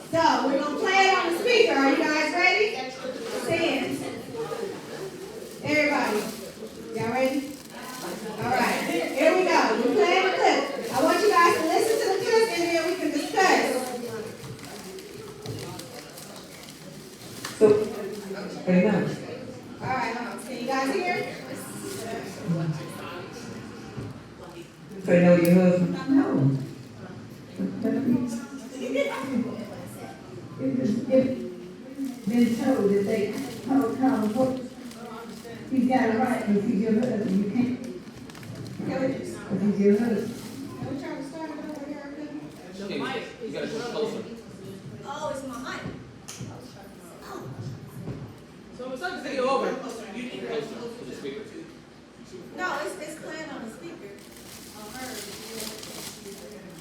So we're gonna play it on the speaker. Are you guys ready? Stand. Everybody. Y'all ready? All right. Here we go. We're playing the clip. I want you guys to listen to the clip and then we can discuss. So, right now. All right, hold on. Can you guys hear? So you know your husband? No. It's been told that they call he's got a right because he's your husband. You can't. Because he's your husband. Are we trying to start it over here? The mic. You gotta go closer. Oh, it's my mic. So it's not to take it over. You need closer to the speaker. No, it's playing on the speaker. On her.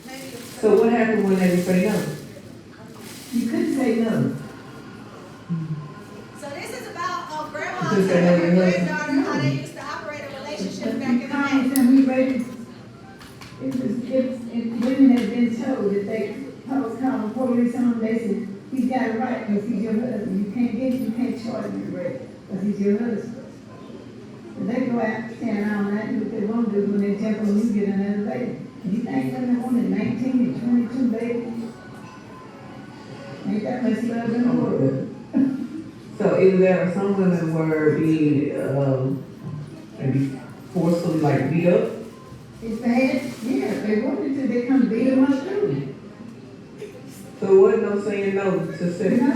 Maybe it's So what happened when they say no? You couldn't say no. So this is about grandma Just telling her say no, granddaughter how they used to operate a relationship back in the day. And we raised, women have been told that they call the police on them. They said, he's got a right because he's your husband. You can't charge him with rape because he's your husband. But they go out, stand all night, and what they won't do when they jump on you, get another baby. You think women wanted 19 and 22 babies? Ain't that much love in the world. So either that or some women were being, maybe forcefully like beat up. If they had, yeah, if they wanted to, they come beat them up too. So it wasn't no saying no to sex No.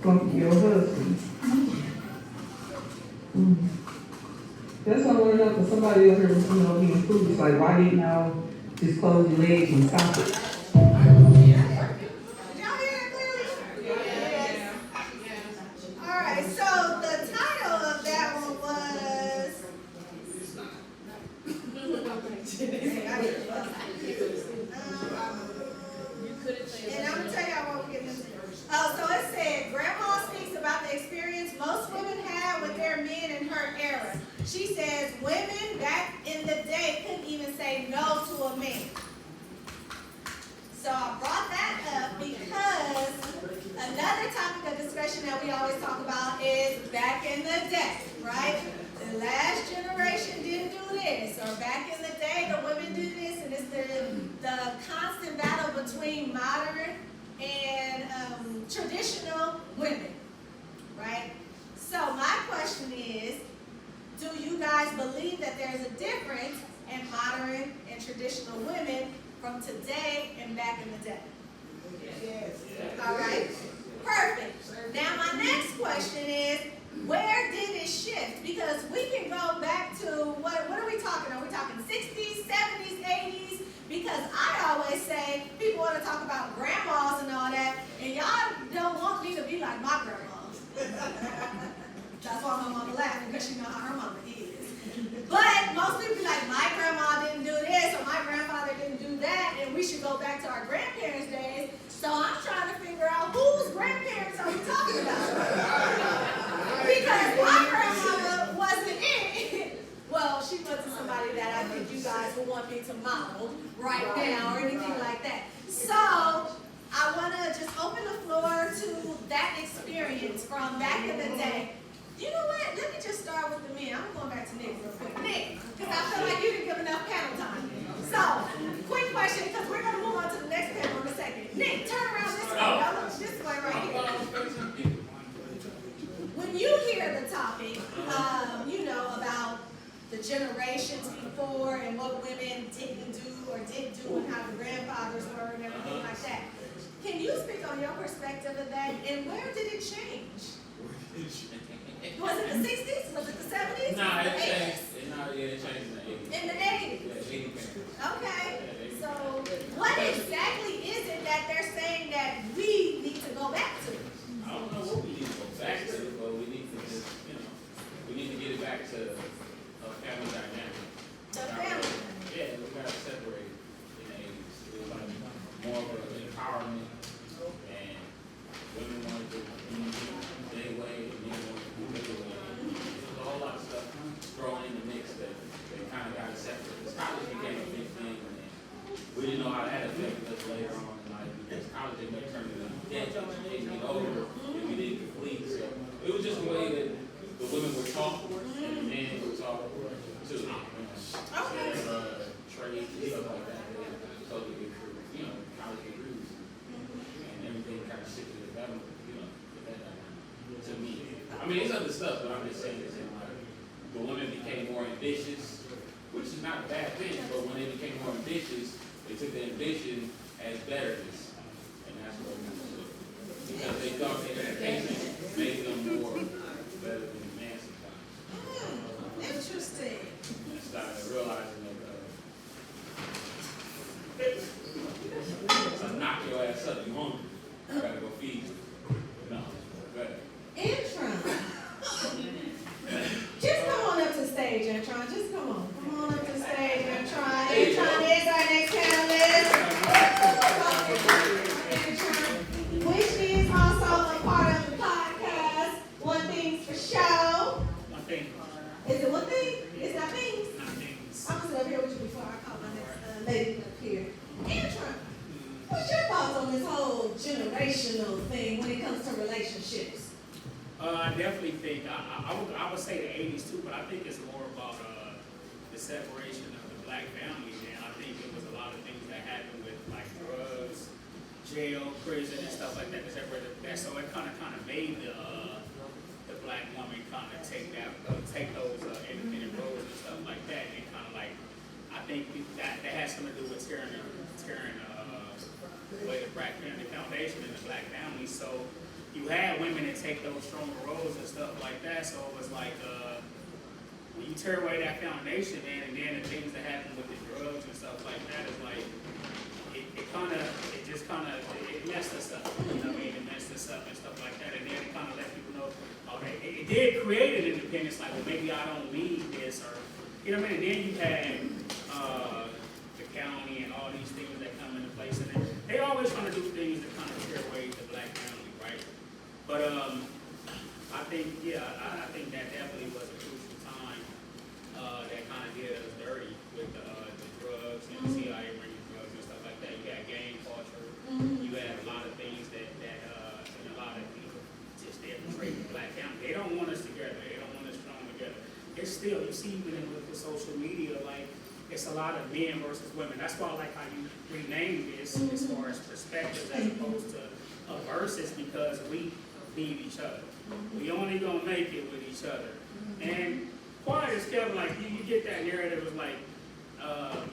from your husband. That's what I want to know, because somebody over here, being foolish, like, why didn't y'all just close your legs and stop it? Did y'all hear that clearly? Yes. All right, so the title of that one was. And I'm gonna tell y'all what we're getting into. Oh, so it said, Grandma speaks about the experience most women had with their men in her era. She says women back in the day couldn't even say no to a man. So I brought that up because another topic of discussion that we always talk about is back in the day, right? The last generation didn't do this, or back in the day the women do this, and it's the constant battle between modern and traditional women, right? So my question is, do you guys believe that there's a difference in modern and traditional women from today and back in the day? Yes. All right. Perfect. Now my next question is, where did it shift? Because we can go back to, what are we talking? Are we talking 60s, 70s, 80s? Because I always say, people want to talk about grandmas and all that, and y'all don't want me to be like my grandmas. That's why my mama laughing, because she know how her mama is. But most people be like, my grandma didn't do this, or my grandfather didn't do that, and we should go back to our grandparents' days. So I'm trying to figure out whose grandparents are we talking about? Because my grandmother wasn't it. Well, she wasn't somebody that I think you guys would want me to model right now or anything like that. So I want to just open the floor to that experience from back in the day. You know what? Let me just start with the men. I'm going back to Nick real quick. Nick, because I feel like you didn't give enough panel time. So, quick question, because we're going to move on to the next panel in a second. Nick, turn around this way. Y'all look this way right here. When you hear the topic, about the generations before and what women didn't do or did do and how the grandfathers were and everything like that, can you speak on your perspective of that and where did it change? Was it the 60s? Was it the 70s? Nah, it changed. It changed in the 80s. In the 80s? Yeah, 80%. Okay. So, what exactly is it that they're saying that we need to go back to? I don't know what we need to go back to, but we need to just, we need to get it back to a family dynamic. The family. Yeah, we got to separate in the 80s. It was like more of an empowerment, and women wanted to do their way, and men wanted to do their way. There was a whole lot of stuff thrown in the mix that they kind of got separate. Because college became a big thing, and we didn't know how that affected us later on in life, because college ended up turning into debt and get over if we didn't complete. So it was just a way that the women would talk and the men would talk too. Okay. Trade and stuff like that. They totally get through, college degrees and everything kind of shifted the government, to me. I mean, it's other stuff, but I'm just saying this in like the women became more ambitious, which is not a bad thing, but when they became more ambitious, they took the ambition as betterness. And that's what it was. Because they thought their education made them more better than the man sometimes. Interesting. And started realizing that so knock your ass up, you hungry. You gotta go feed you. No, better. Antron. Just come on up to the stage, Antron. Just come on. Come on up to the stage, Antron. Antron is our next panelist. Antron, which is also a part of the podcast. One Thing's for Show. One thing. Is it one thing? It's not things. Not things. I'm gonna sit up here with you before I call my next lady up here. Antron, what's your thoughts on this whole generational thing when it comes to relationships? I definitely think, I would say the 80s too, but I think it's more about the separation of the black family, and I think it was a lot of things that happened with like drugs, jail, prison, and stuff like that that separated that. So it kind of made the black woman kind of take those independent roles and stuff like that, and kind of like, I think that has something to do with tearing away the black family foundation in the black family. So you had women that take those stronger roles and stuff like that. So it was like when you tear away that foundation, man, and then the things that happen with the drugs and stuff like that is like it messed us up. You know what I mean? It messed us up and stuff like that. And then it kind of let people know, okay, it did create an independence. Like, well, maybe I don't need this, or you know what I mean. And then you had the county and all these things that come into place, and they always trying to do things that kind of tear away the black family, right? But I think that definitely was a crucial time that kind of did us dirty with the drugs and the CIA bringing drugs and stuff like that. You had gang culture, you had a lot of things that and a lot of people just there portray the black family. They don't want us together. They don't want us strong together. It's still, you see, even with the social media, like it's a lot of men versus women. That's why I like how you renamed this as far as perspectives as opposed to versus, because we need each other. We only gonna make it with each other. And quiet as Kevin, like you get that narrative of like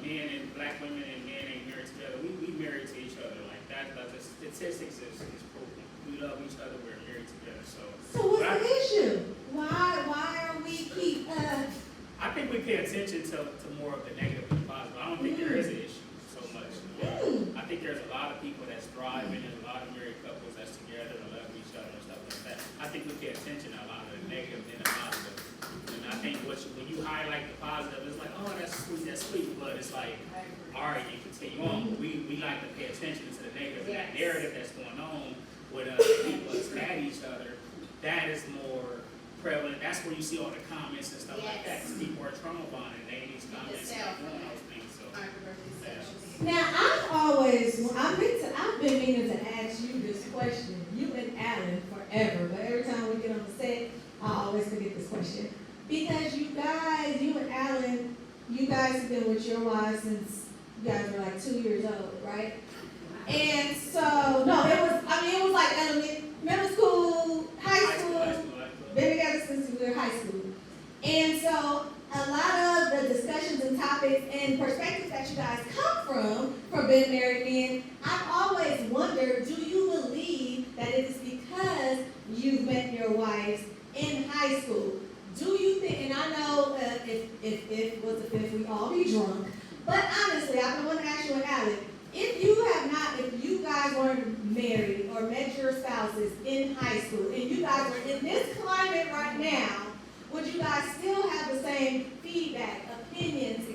men and black women and men ain't married together. We married to each other. Like that the statistics is proven. We love each other, we're married together. So what's the issue? Why are we keep I think we pay attention to more of the negative than positive. I don't think there is an issue so much. I think there's a lot of people that's thriving and a lot of married couples that's together and love each other and stuff like that. I think we pay attention to a lot of the negative than the positive. And I think when you highlight the positive, it's like, oh, that's sweet, but it's like, all right, you continue on. But we like to pay attention to the negative. That narrative that's going on with people that's at each other, that is more prevalent. That's where you see all the comments and stuff like that. Because people are trauma bonding, they need comments and doing those things. So, Now, I've been meaning to ask you this question. You've been Alan forever, but every time we get on the set, I always forget this question. Because you and Alan, you guys have been with your wives since you guys were like 2 years old, right? And so, it was like middle school, high school. Been together since we were in high school. And so a lot of the discussions and topics and perspectives that you guys come from being married men, I've always wondered, do you believe that it is because you met your wives in high school? Do you think, and I know if it was the fifth, we'd all be drunk, but honestly, I've been wanting to ask you and Alex, if you guys weren't married or met your spouses in high school, and you guys were in this climate right now, would you guys still have the same feedback, opinions,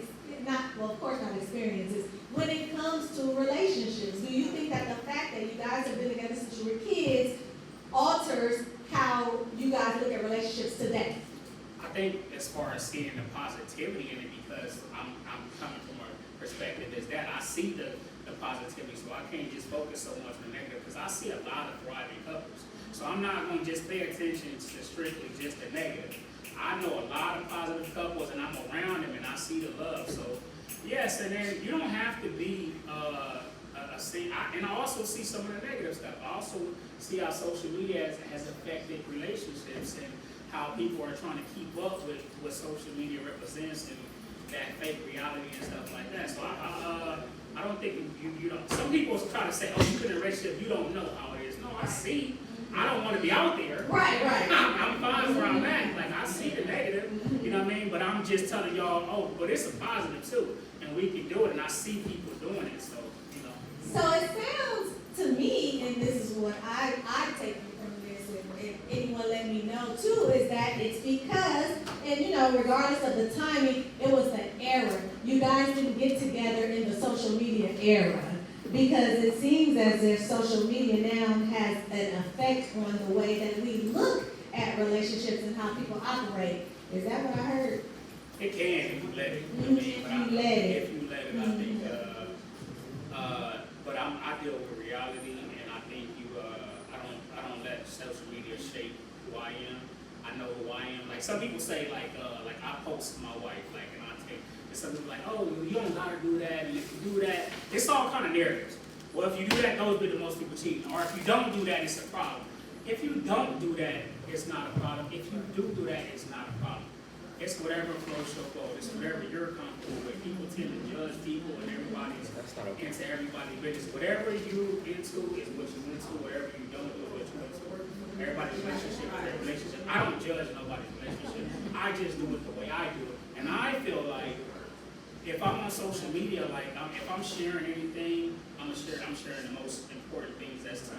of course not experiences, when it comes to relationships? Do you think that the fact that you guys have been together since you were kids alters how you guys look at relationships today? I think as far as seeing the positivity in it, because I'm coming from a perspective is that I see the positivity, so I can't just focus so much on the negative, because I see a lot of thriving couples. So I'm not going to just pay attention to strictly just the negative. I know a lot of positive couples, and I'm around them, and I see the love. So yes, and then you don't have to be and I also see some of the negative stuff. I also see how social media has affected relationships and how people are trying to keep up with what social media represents and that fake reality and stuff like that. So I don't think you don't. Some people try to say, oh, you couldn't relationship, you don't know how it is. No, I see. I don't want to be out there. Right. I'm fine where I'm at. Like, I see the negative, you know what I mean? But I'm just telling y'all, oh, but it's a positive too. And we can do it, and I see people doing it, so, you know. So it sounds to me, and this is what I take from this, and anyone let me know too, is that it's because, and you know, regardless of the timing, it was an era. You guys didn't get together in the social media era. Because it seems as if social media now has an effect on the way that we look at relationships and how people operate. Is that what I heard? It can if you let it. If you let it, I think. But I deal with reality, and I think I don't let social media shape who I am. I know who I am. Like some people say, like I post my wife, like, and I take. And some people like, oh, you don't gotta do that, and if you do that, it's all kind of narratives. Well, if you do that, those be the most people cheating. Or if you don't do that, it's a problem. If you don't do that, it's not a problem. If you do that, it's not a problem. It's whatever flows your boat. It's whatever you're comfortable with. People tend to judge people, and everybody's into everybody's business. Whatever you into is what you into. Whatever you don't do is what you into. Everybody's relationship is their relationship. I don't judge nobody's relationship. I just do it the way I do it. And I feel like if I'm on social media, like if I'm sharing anything, I'm sharing the most important things that's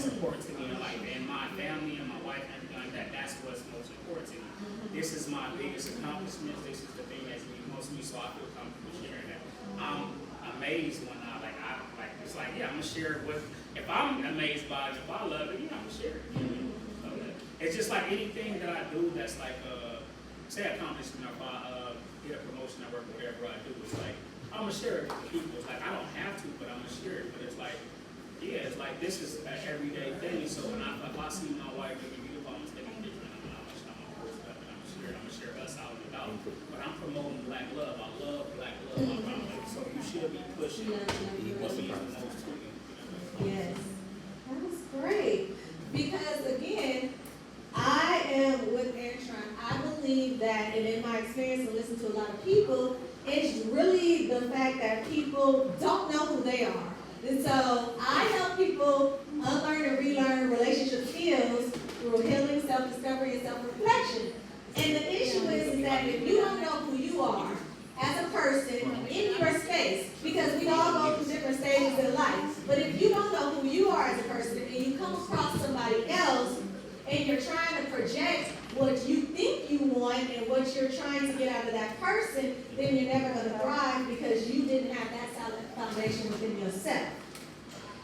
important to me in life, and my family and my wife and everything like that. That's what's most important to me. This is my biggest accomplishment. This is the thing that's means most to me, so I feel comfortable sharing that. I'm amazed when it's like, yeah, I'm gonna share it with. If I'm amazed by it, if I love it, yeah, I'm gonna share it. So it's just like anything that I do that's like say accomplishment, if I get a promotion at work, whatever I do, it's like I'm gonna share it with the people. It's like I don't have to, but I'm gonna share it. But it's like, yeah, it's like this is an everyday thing. So when if I see my wife looking beautiful, I'm gonna take a picture and I'm gonna post it up and I'm gonna share us out and about. But I'm promoting black love. I love black love. So you should be pushing what means the most to you. Yes, that was great. Because again, I am with Antron. I believe that, and in my experience and listen to a lot of people, it's really the fact that people don't know who they are. And so I help people unlearn and relearn relationship skills through healing, self-discovery, and self-reflection. And the issue is that if you don't know who you are as a person in your space, because we all go through different stages in life, but if you don't know who you are as a person and you come across somebody else and you're trying to project what you think you want and what you're trying to get out of that person, then you're never going to thrive because you didn't have that solid foundation within yourself.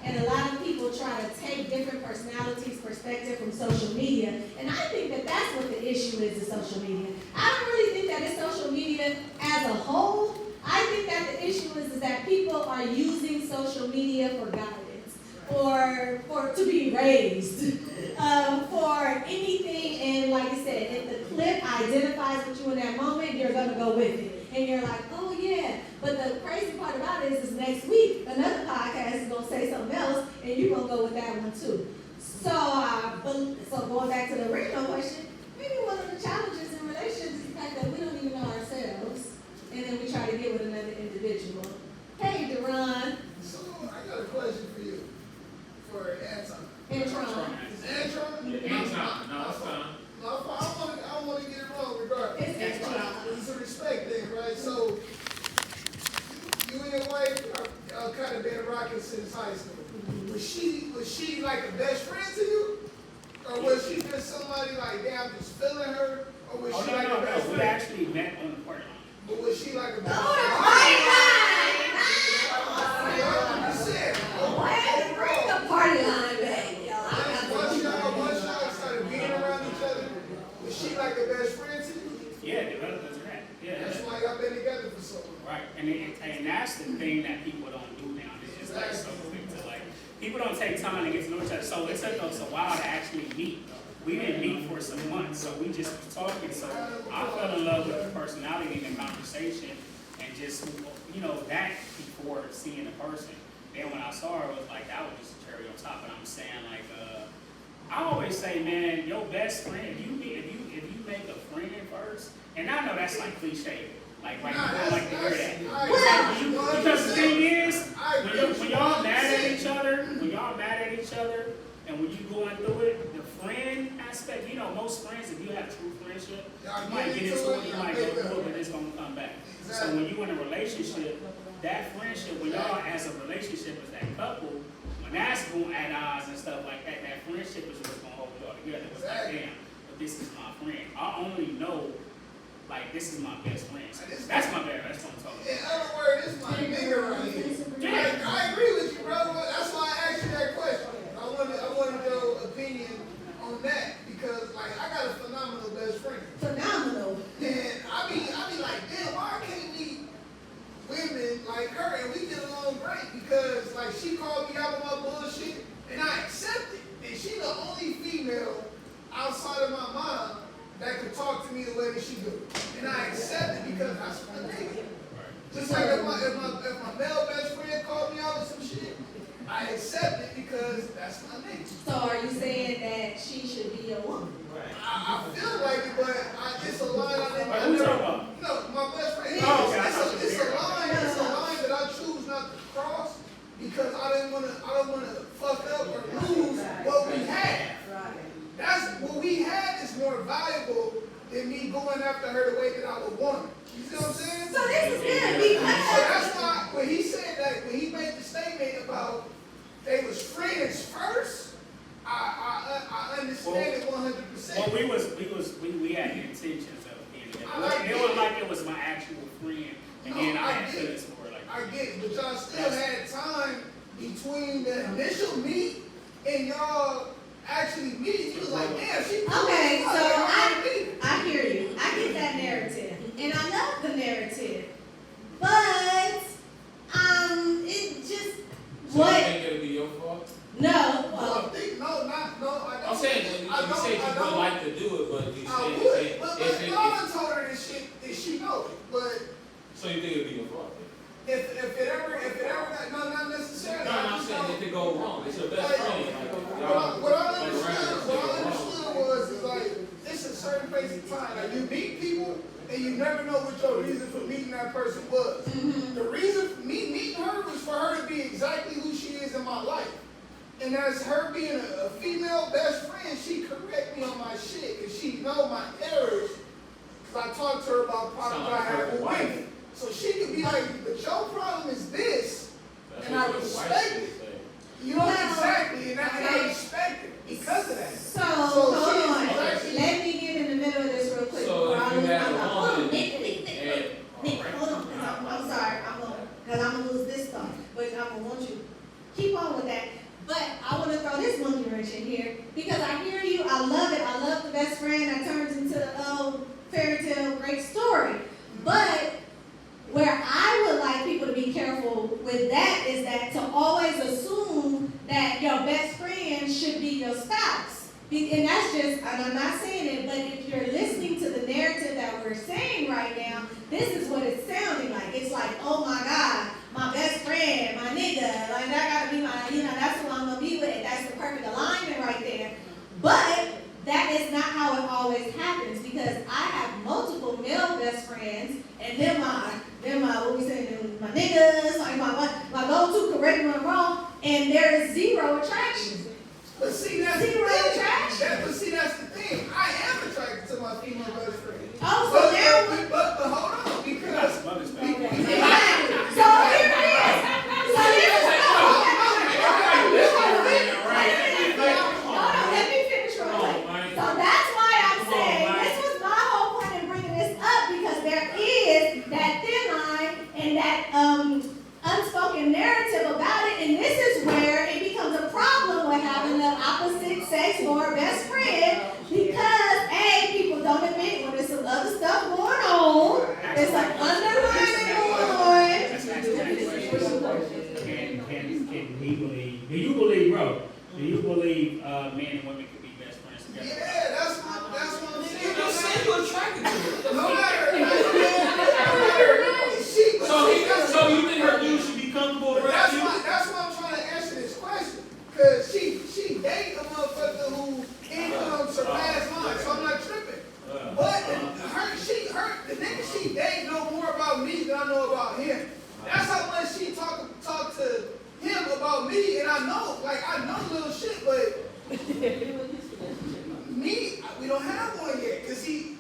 And a lot of people try to take different personalities' perspective from social media, and I think that that's what the issue is in social media. I don't really think that it's social media as a whole. I think that the issue is that people are using social media for guidance, or to be raised, for anything. And like I said, if the clip identifies with you in that moment, you're going to go with it. And you're like, oh yeah. But the crazy part about it is next week, another podcast is going to say something else, and you're going to go with that one too. So going back to the original question, maybe one of the challenges in relationships is the fact that we don't even know ourselves, and then we try to get with another individual. Hey, Deron. So I got a question for you, for Anton. Antron. Antron? Yeah, Antron. No, it's fine. No, I don't want to get it wrong regardless. It's Antron. It's a respect thing, right? So you and your wife are kind of been rocking since high school. Was she like a best friend to you? Or was she just somebody like, damn, just feeling her? Or was she like a best friend? We actually met on the party line. But was she like a best Oh, friend? the party line! I'm just saying. Bring the party line back, y'all. Once y'all started being around each other, was she like a best friend to you? Yeah, developers are that. Yeah. That's why y'all been together for so long. Right, and that's the thing that people don't do now. It's just like so quick to like, people don't take time to get to know each other. So it took us a while to actually meet. We didn't meet for some months, so we just was talking. So I fell in love with the personality and the conversation, and just, you know, that before seeing the person. Then when I saw her, it was like, that was just a cherry on top. And I'm saying, like, I always say, man, your best friend, if you make a friend first, and I know that's like cliche, like, right, you don't like to hear that. Because the thing is, when y'all mad at each other, and when you going through it, the friend aspect, you know, most friends, if you have true friendship, you might get into it, you might go through it, but it's gonna come back. So when you in a relationship, that friendship, when y'all as a relationship as that couple, when that's going at odds and stuff like that, that friendship is what's gonna hold y'all together. It's like, damn, but this is my friend. I only know, like, this is my best friend. That's my best. That's what I'm talking about. In other words, this is my nigga right here. I agree with you, brother. That's why I asked you that question. I wanted your opinion on that because, like, I got a phenomenal best friend. Phenomenal. And I be like, damn, why I can't meet women like her and we get along great? Because, like, she called me out on my bullshit and I accept it. And she the only female outside of my mom that could talk to me the way that she do. And I accept it because that's my nigga. Just like if my male best friend called me out on some shit, I accept it because that's my nigga. So are you saying that she should be a woman? I feel like it, but it's a line I Who you talking about? No, my best friend. Oh, okay. It's a line that I choose not to cross because I don't wanna fuck up or lose what we had. That's what we had is more valuable than me going after her the way that I would want her. You see what I'm saying? So this is good So because that's why when he said that, when he made the statement about they was friends first, I understand it 100%. Well, we had the intentions of being together. It wasn't like it was my actual friend, and then I had feelings for her. Like, I get it, but y'all still had time between the initial meet and y'all actually meet. You was like, damn, she cool. okay, so Like, I hear you. I get that narrative, and I love the narrative, but it just So what? you think it'll be your fault? No. I think, no, I don't. I'm saying, you said you would like to do it, but you I said would, but if y'all done told her this shit, and she know it. But so you think it'll be your fault? if it ever got, no, not necessarily. No, I'm saying if it go wrong, it's your best friend. What I understood was like, it's a certain place in time. Like you meet people and you never know what your reason for meeting that person was. Mm-hmm. The reason for me meeting her was for her to be exactly who she is in my life. And as her being a female best friend, she correct me on my shit and she know my errors. Cause I talked to her about problems I have with women. So she could be like, but your problem is this, and I respect it. You know exactly, and I respect it because of that. So hold on. Exactly. Let me get in the middle of this real quick. So if you had a hold on, woman, Nick, hold on. I'm sorry. Because I'm gonna lose this thought, but I'm gonna want you keep on with that. But I want to throw this monkey wrench in here because I hear you. I love it. I love the best friend that turns into the fairy tale great story. But where I would like people to be careful with that is that to always assume that your best friend should be your spouse. And that's just, and I'm not saying it, but if you're listening to the narrative that we're saying right now, this is what it's sounding like. It's like, oh my God, my best friend, my nigga, like that gotta be my, that's who I'm gonna be with. That's the perfect alignment right there. But that is not how it always happens because I have multiple male best friends and they're my what we saying, my niggas, like my go-to correct when I'm wrong, and there is zero attraction. But see, that's Zero the thing. attraction. But see, that's the thing. I am attracted to my female best friend. Oh, so now But hold on, because exactly. So here it is. So here's let me finish real quick. So that's why I'm saying this was my whole point in bringing this up because there is that thin line and that unspoken narrative about it, and this is where it becomes a problem with having the opposite sex or best friend because people don't admit when there's some other stuff going on. There's an underlying going on. Can he believe? Do you believe believe men and women can be best friends together. Yeah, that's what I'm saying. You said you attracted to her. No matter, she, So you think her dude should be comfortable around that's you? why I'm trying to answer this question. Cause she date a motherfucker who income surpass mine, so I'm not tripping. But the nigga she date know more about me than I know about him. That's how much she talk to him about me, and I know little shit, but me, we don't have one yet. Cause she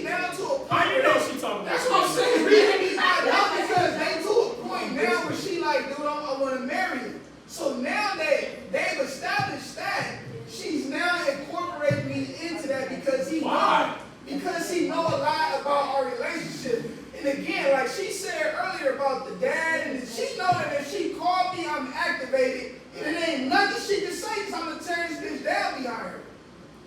now to a point. How you know she talking about? That's what I'm saying. I know because they to a point now where she like, dude, I want to marry you. So now they've established that, she's now incorporating me into that because he know a lot about our relationship. And again, like she said earlier about the dad, and she know that if she called me, I'm activated, and it ain't nothing she can say because I'm gonna tear this bitch down behind her.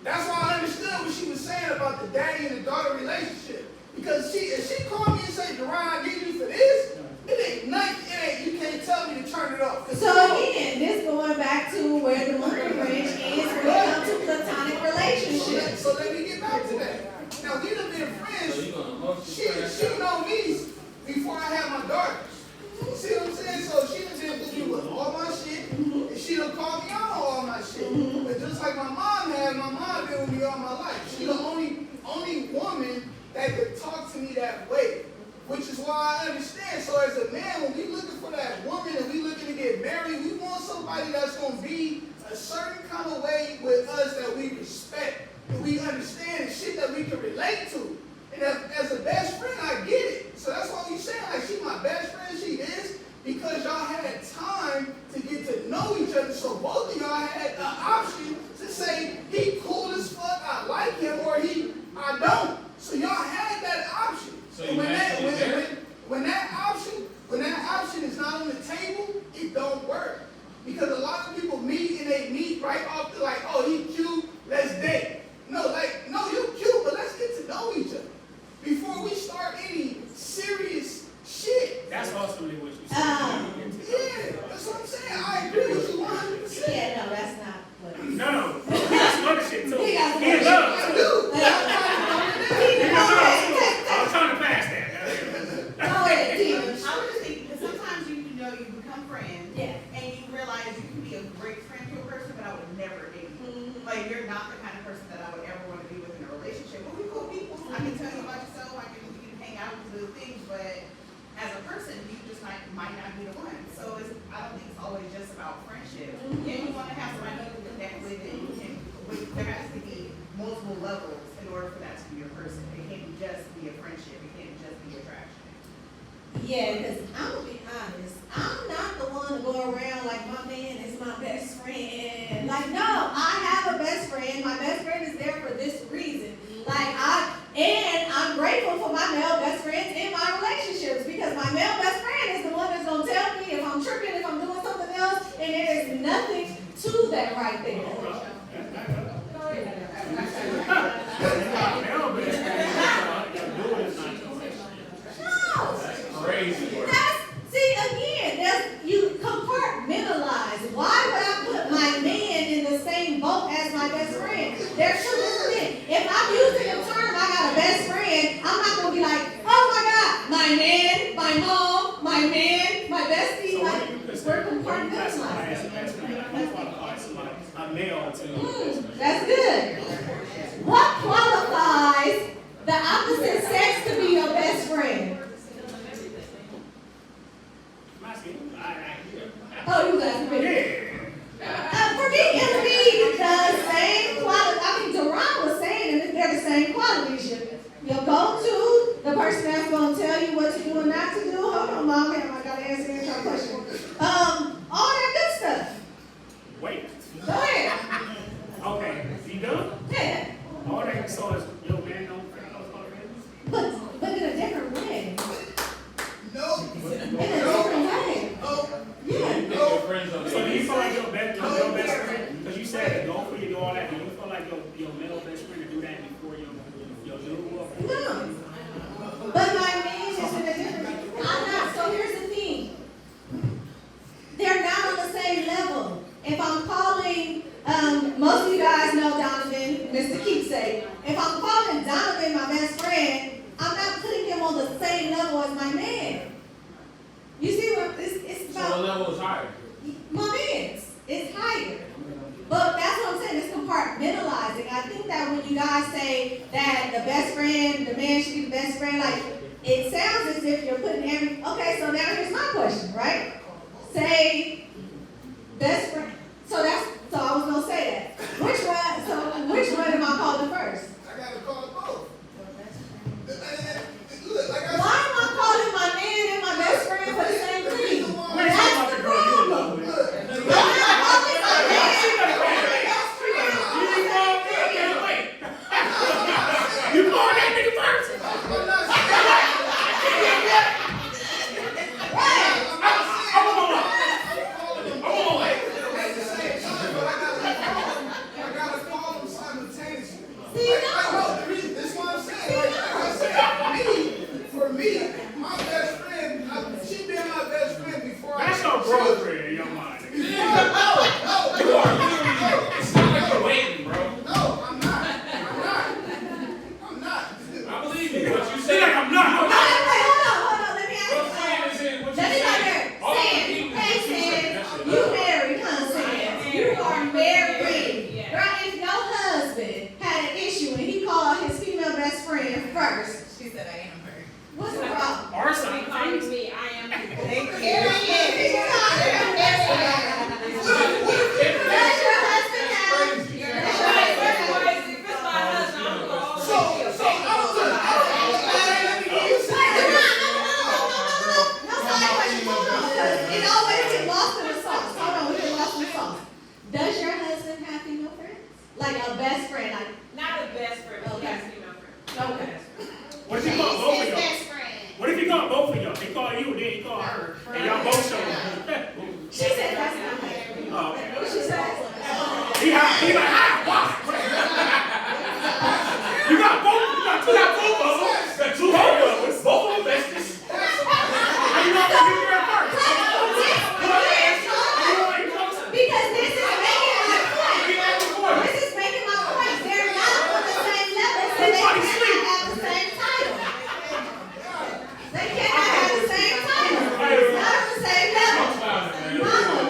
That's why I understood what she was saying about the daddy and the daughter relationship. Because if she called me and said, Deron, I need you for this, it ain't nothing, you can't tell me to turn it off. So again, this going back to where the monkey wrench is when it comes to platonic relationships. So let me get back to that. Now we done been friends. She know me before I had my daughters. You see what I'm saying? So she done been with me with all my shit, and she done called me out on all my shit. But just like my mom been with me all my life. She the only woman that could talk to me that way. Which is why I understand. So as a man, when we looking for that woman and we looking to get married, we want somebody that's going to be a certain kind of way with us that we respect and we understand and shit that we can relate to. And as a best friend, I get it. So that's why we say, like, she my best friend, she is, because y'all had time to get to know each other. So both of y'all had the option to say, he cool as fuck, I like him, or I don't. So y'all had that option. So and when that option is not on the table, it don't work. Because a lot of people meet and they meet right off the like, oh, he cute, let's date. No, you cute, but let's get to know each other before we start any serious shit. That's ultimately what you said. Yeah, that's what I'm saying. I agree with you 100%. Yeah, no, that's not what it is. No, that's some other shit too. He got some He in other love I too. do. I was trying to pass that. Go ahead, Tina. I was just thinking, because sometimes you become friends, Yeah. and you realize you can be a great friend to a person, but I would never date you. Like, you're not the kind of person that I would ever want to be with in a relationship. But we cool people. I can tell you about yourself. We can hang out and do things, but as a person, you just might not be the one. So I don't think it's always just about friendship. Yeah, you want to have somebody to connect with, there has to be multiple levels in order for that to be your person. It can't just be a friendship. It can't just be attraction. Yeah, because I'm going to be honest, I'm not the one to go around like my man is my best friend. Like, no, I have a best friend. My best friend is there for this reason. And I'm grateful for my male best friends in my relationships because my male best friend is the one that's going to tell me if I'm tripping, if I'm doing something else, and there is nothing to that right there. Crazy work. See, again, you compartmentalize. Why would I put my man in the same boat as my best friend? There's two different things. If I'm using the term, I got a best friend, I'm not going to be like, oh my God, my man, my mom, my man, my bestie. So Like, we're compartmentalized. compartmentalizing. A male to That's good. What qualifies the opposite sex to be your best friend? Oh, you guys for me, it would be the same quality. I mean, Deron was saying, and they're the same qualities. Your go-to, the person that's going to tell you what to do and not to do. Hold on, Mom, I got to answer your question. All that good stuff. Wait. Go ahead. Okay, you done? Yeah. All that, so is your man don't But in a different way. No. In a different way. Yeah. So do you feel like your best friend, because you said go for you do all that, do you feel like your male best friend to do that before your dude will? No. But my man is in a different, I'm not, so here's the thing. They're not on the same level. If I'm calling Keepsake, if I'm calling Donovan my best friend, I'm not putting him on the same level as my man. You see what it's So what about? level is higher? My man's. It's higher. But that's what I'm saying, it's compartmentalizing. I think that when you guys say that the best friend, the man should be the best friend, like, it sounds as if you're putting every, okay, so now here's my question, right? Say, best friend, so I was gonna say that. Which one am I calling first? I gotta call both. Look, like I Why am I calling my man and my best friend for the same thing? That's the problem. You call that nigga first? For me, my best friend, she been my best friend before That's your girlfriend in your mind. No, You are literally, it's not like you're waiting, bro. no, I'm not. I believe you. What you She's say? like, I'm not. Wait, hold on, let me ask Your you. friend is in what you Let me go say. there. All the Sam, people hey is what you say. That Sam, shit you love. married, huh, Sam? You are married. Girl, if your husband had an issue and he called his female best friend first, She said I am her. what's the problem? Or something. Calling me, I am people. Does your husband have? If it's my husband, I'm gonna always So No, sorry, question, hold on, 'cause it always get lost in the sauce. Hold on, we get lost in the sauce. Does your husband have female friends? Like a best friend, like, not a best friend, but Okay. yes, female friend. okay. What if he call both of y'all? friend. What if he call both of y'all? He call you, then he call her, and y'all both show up. She said that's not fair. Oh, okay. What she said? He like, why? You got both of them. Got two hoes. Both of them bestest. How you gonna get there first? Because this is making my point. This is making my point. They're not on the same level, so they cannot have the same title. They cannot have the same title. It's not on the same level. Mama,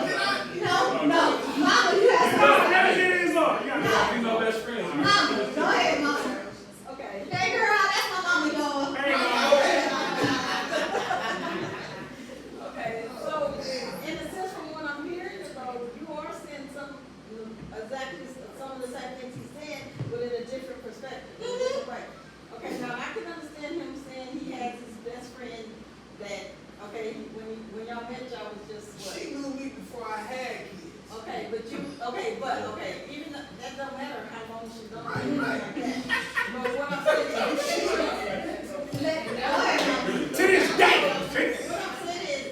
Mama, you have something. You know best friends. Mama, go ahead, Mama. Okay. Hey, girl, that's my mama, y'all. Okay, so in a sense from what I'm hearing, though, you are saying exactly some of the same things he's saying, but in a different perspective. In a different way. Okay, now I can understand him saying he has his best friend that, okay, when y'all met, y'all was just what? she knew me before I had kids. Okay, even that don't matter how long she's known Right, you right. like that. But what I'm saying is, Go ahead, Mama. To this day. what I'm saying is,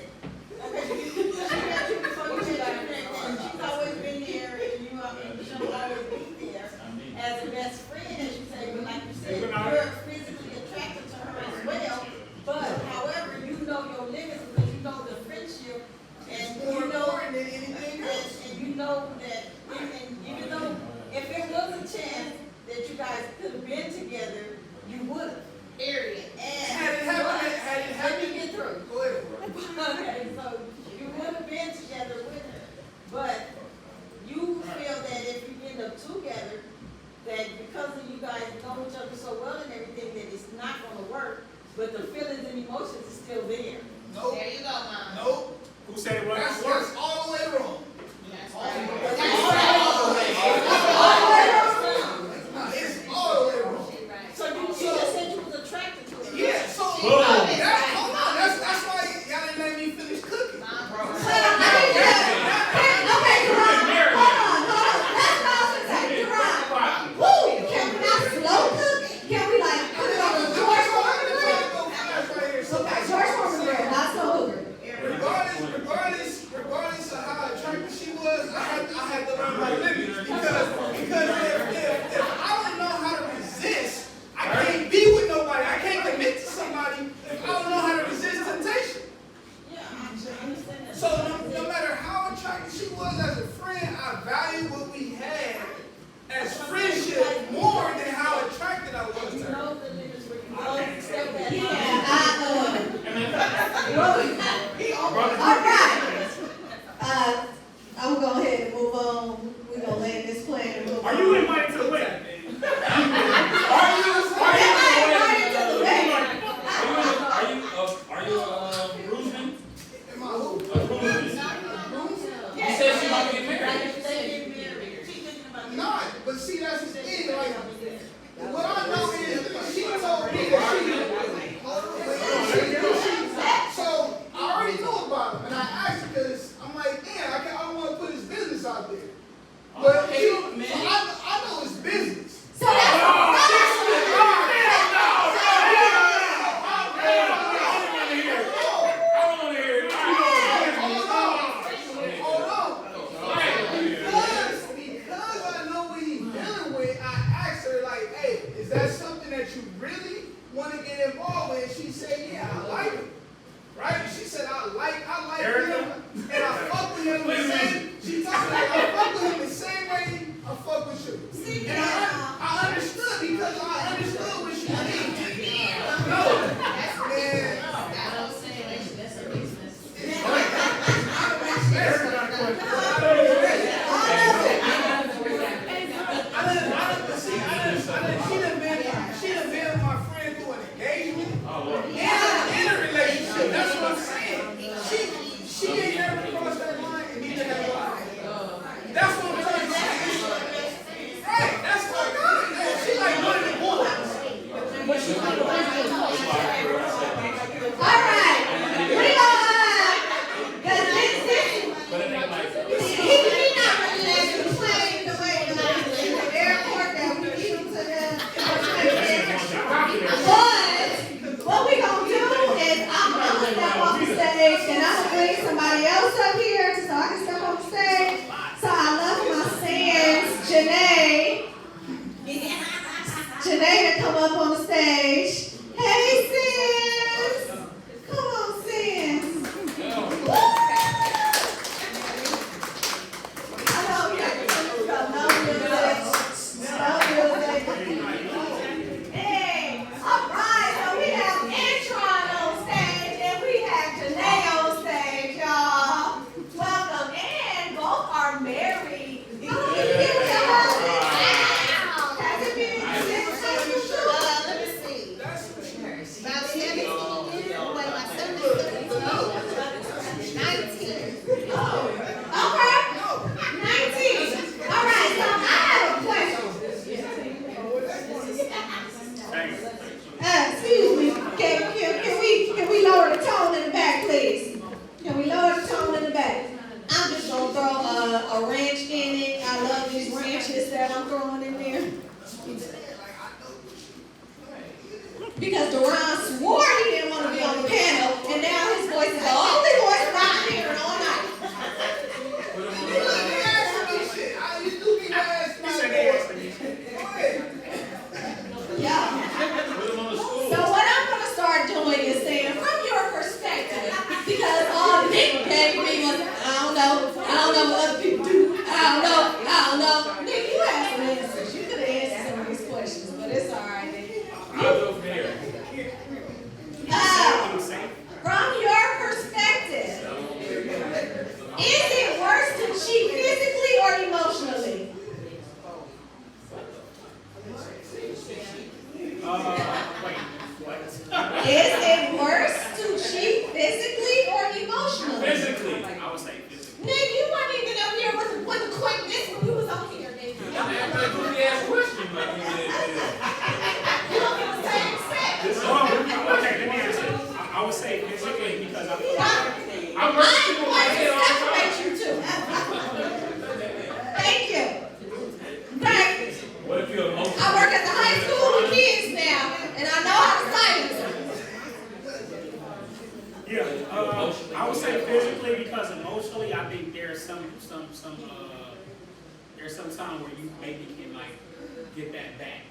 okay, she met you before you met your friend, and she's always been there, and she'll always be there as a best friend, as you say, but like you said, you're physically attracted to her as well. But however, you know your limits because you know the friendship, and More you know important than anything else. and you know that even though Are you invited to the wedding? Are you a groomsman? Am I who? A groomsman. You said she might get married. Not, but see, that's the thing, like, what I know is, she told me that so, I already know about him, and I asked her, because I'm like, man, I don't want to put his business out there. But, I know his business. So that's Because I know what he's dealing with, I asked her, like, hey, is that something that you really want to get involved with? And she said, yeah, I like him. Right? She said, I like him, and I fuck with him the same. She told me, like, I fuck with him the same way I fuck with you. And I understood because I understood what she mean. No, man. She done been my friend through an engagement. In a relationship. That's what I'm saying. She ain't never crossed that line and neither have I. That's what I'm trying to say. Right, that's what I'm saying. She like one of the boys. But she's like all right. We because he's not really letting you play the way the airport that we need him to But what we gonna do is I'm gonna step off the stage and I'm gonna bring somebody else up here so I can step off the stage. So I love my sins, Janae to come up on the stage. Hey sis! Come on, sis. Woo! I know we got no music. Hey, all right, so we have Antron on stage and we have Janae on stage, y'all. Welcome, and both are married. How long have you been with your husband? Wow. Has it been Let me see. About 17 years. Well, my son is 19. Okay. 19. All right, so I have a question. Excuse me. Can we lower the tone in the back, please? Can we lower the tone in the back? I'm just gonna throw a wrench in it. I love these wrenches that I'm throwing in there. Because Duran swore he didn't want to be on the panel, and now his voice is the only voice that I'm hearing all night. You asking me shit. You do be asking He said my they boy. asked me. Go ahead. Yeah. Put him on the school. So what I'm gonna start doing is saying, from your perspective, because all Nick gave me was, I don't know what other people do, I don't know. Nick, you have some answers. You could have answered some of these questions, but it's all right, Nick. I'll go from here. From your perspective, is it worse to cheat physically or emotionally? Wait, what? Is it worse to cheat physically or emotionally? Physically. I would say physically. Nick, you weren't even up here with the quickness when you was on here, Nick. You don't Man, but you ask question like you did. get the same set. Okay, let me answer. I would say physically because I'm I'm going to separate you two. Thank you. Okay. What if you're emotional? I work at the high school with kids now, and I know how to silence them. Yeah, I would say physically because emotionally, I think there's some time where you maybe can like get that back.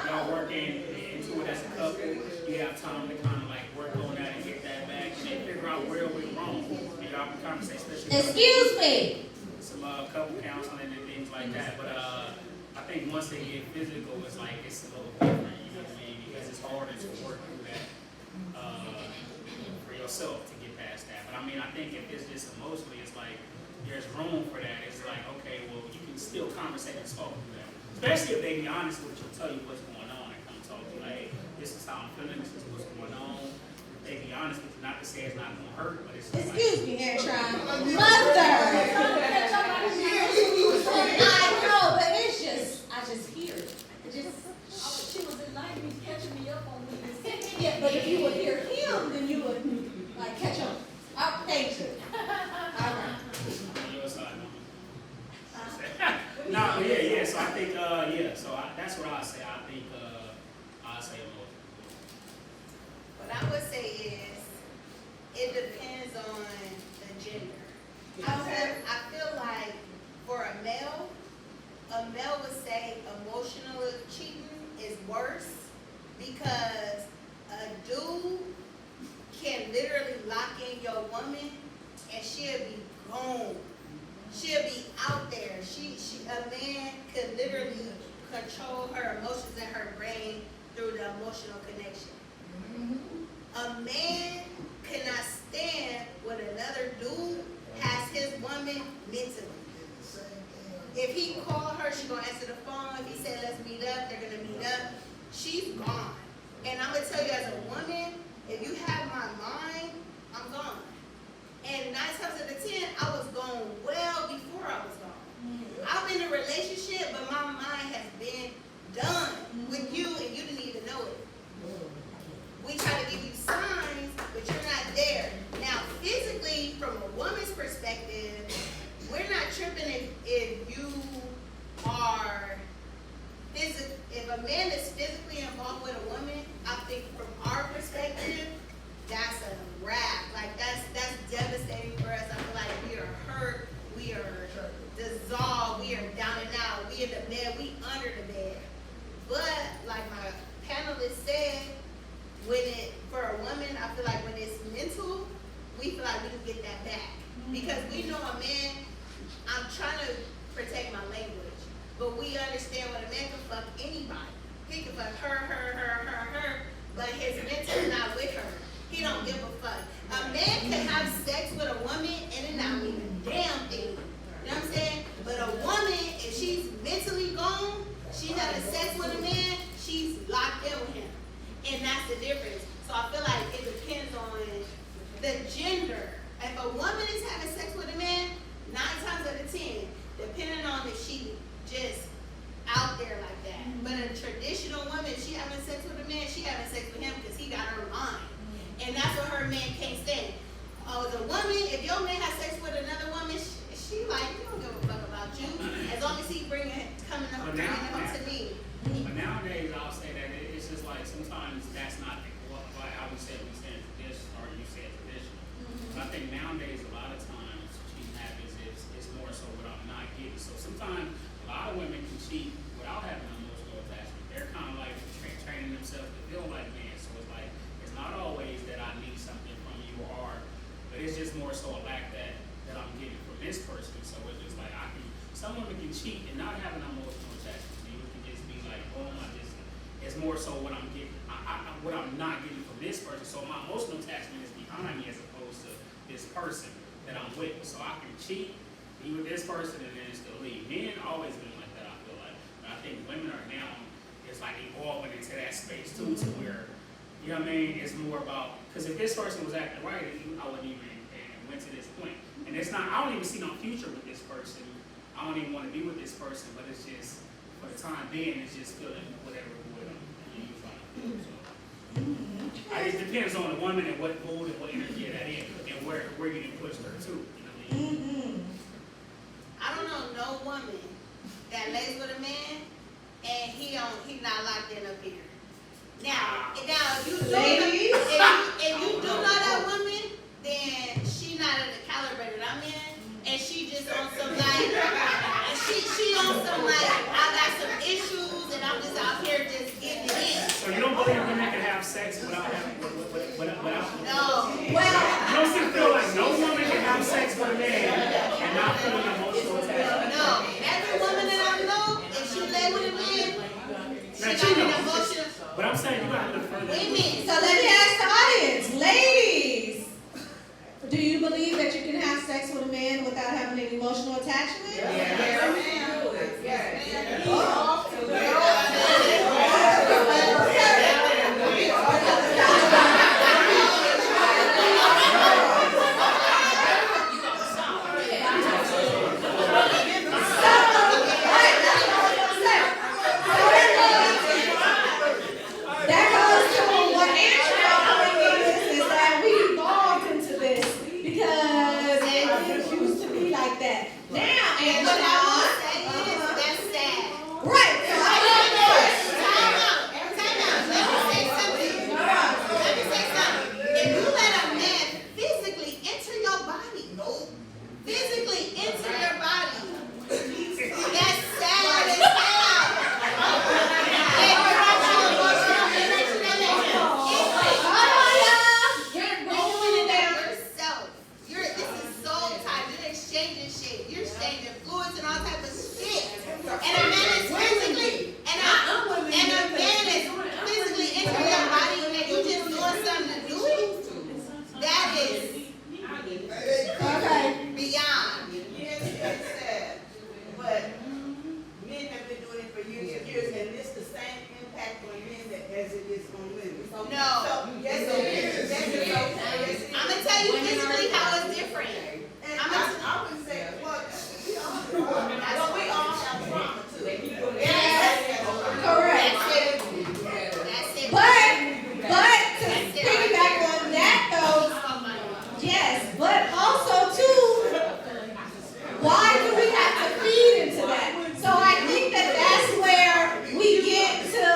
Y'all working into it as a couple, you have time to kind of like work on that and get that back, and then figure out where we're wrong. And y'all can conversate, especially Excuse me. some couple counseling and things like that. But I think once they get physical, it's like it's a little different. You know what I mean? Because it's harder to work through that for yourself to get past that. But I mean, I think if it's just emotionally, it's like there's room for that. It's like, okay, well, you can still conversate and talk through that. Especially if they be honest with you, tell you what's going on, and come talk to you like, hey, this is how I'm feeling, this is what's going on. They be honest with you, not to say it's not gonna hurt, but it's just like, Excuse me, Antron. Mother! Yeah, we was trying to. I know, but it's just, I just hear it. She was enlightening, catching me up on this. Yeah, but if you would hear him, then you would, like, catch on. Oh, thank you. All right. on your side, no. No, but yeah, so I think, that's what I say. I think, I say emotional. What I would say is, it depends on the gender. I feel like for a male would say emotional cheating is worse because a dude can literally lock in your woman and she'll be gone. She'll be out there. A man could literally control her emotions in her brain through the emotional connection. A man cannot stand when another dude has his woman mentally. If he call her, she gonna answer the phone. If he said let's meet up, they're gonna meet up. She's gone. And I'm gonna tell you as a woman, if you have my mind, I'm gone. And 9 times out of 10, I was gone well before I was gone. I'm in a relationship, but my mind has been done with you, and you didn't even know it. We try to give you signs, but you're not there. Now, physically, from a woman's perspective, we're not tripping if you are if a man is physically involved with a woman. I think from our perspective, that's a wrap. Like that's devastating for us. I feel like we are hurt, we are dissolved, we are down and out, we in the bed, we under the bed. But like my panelist said, for a woman, I feel like when it's mental, we feel like we can get that back. Because we know a man, I'm trying to protect my language, but we understand when a man can fuck anybody. He can fuck her, but his mental is not with her. He don't give a fuck. A man can have sex with a woman and it not mean a damn thing. You know what I'm saying? But a woman, if she's mentally gone, she's having sex with a man, she's locked in with him. And that's the difference. So I feel like it depends on the gender. If a woman is having sex with a man, 9 times out of 10, depending on if she just out there like that. But a traditional woman, if she having sex with a man, she having sex with him because he got her mind. And that's what her man can't stand. The woman, if your man has sex with another woman, she like, you don't give a fuck about you. As long as he coming home to me. But nowadays, I'll say that it's just like sometimes that's not what I would say we say traditional, or you say traditional. But I think nowadays a lot of times cheating happens is more so what I'm not getting. So sometimes a lot of women can cheat without having an emotional attachment. They're kind of like training themselves to feel like men. So it's like it's not always that I need something from you but it's just more so a lack that I'm getting from this person. So it's just like some women can cheat and not have an emotional attachment to you. It can just be like, it's more so what I'm getting, what I'm not getting from this person. So my emotional attachment is behind me as opposed to this person that I'm with. So I can cheat, be with this person, and then still leave. Men always been like that, I feel like. But I think women are now, it's like evolving into that space too, to where, you know what I mean? It's more about, because if this person was acting right, I wouldn't even went to this point. And it's not, I don't even see no future with this person. I don't even want to be with this person, but it's just, for the time being, it's just feeling whatever you trying to feel. So, it depends on the woman and what mood and what energy that in, and where you can push her to. You know what I mean? I don't know no woman that lays with a man and he not locked in up here. Now if you do know that woman, then she not at the caliber that I'm in, and she just on some like, she on some like, I got some issues and I'm just out here just getting it in. So you don't believe women can have sex without having, without? No. You don't feel like no woman can have sex with a man and not feel an emotional attachment? No. Every woman that I know, if she lay with a man, she got an emotional. But I'm saying you gotta look further. Women. So let me ask the audience, ladies, do you believe that you can have sex with a man without having any years, and it's the same impact on men as it is on women. So, No. yes, it is. Yes, it is. I'm gonna tell you physically how it's different. And I would say, well, we all have trauma too. Correct. That's it. But to piggyback on that though, yes, but also too, why do we have to feed into that? So I think that that's where we get to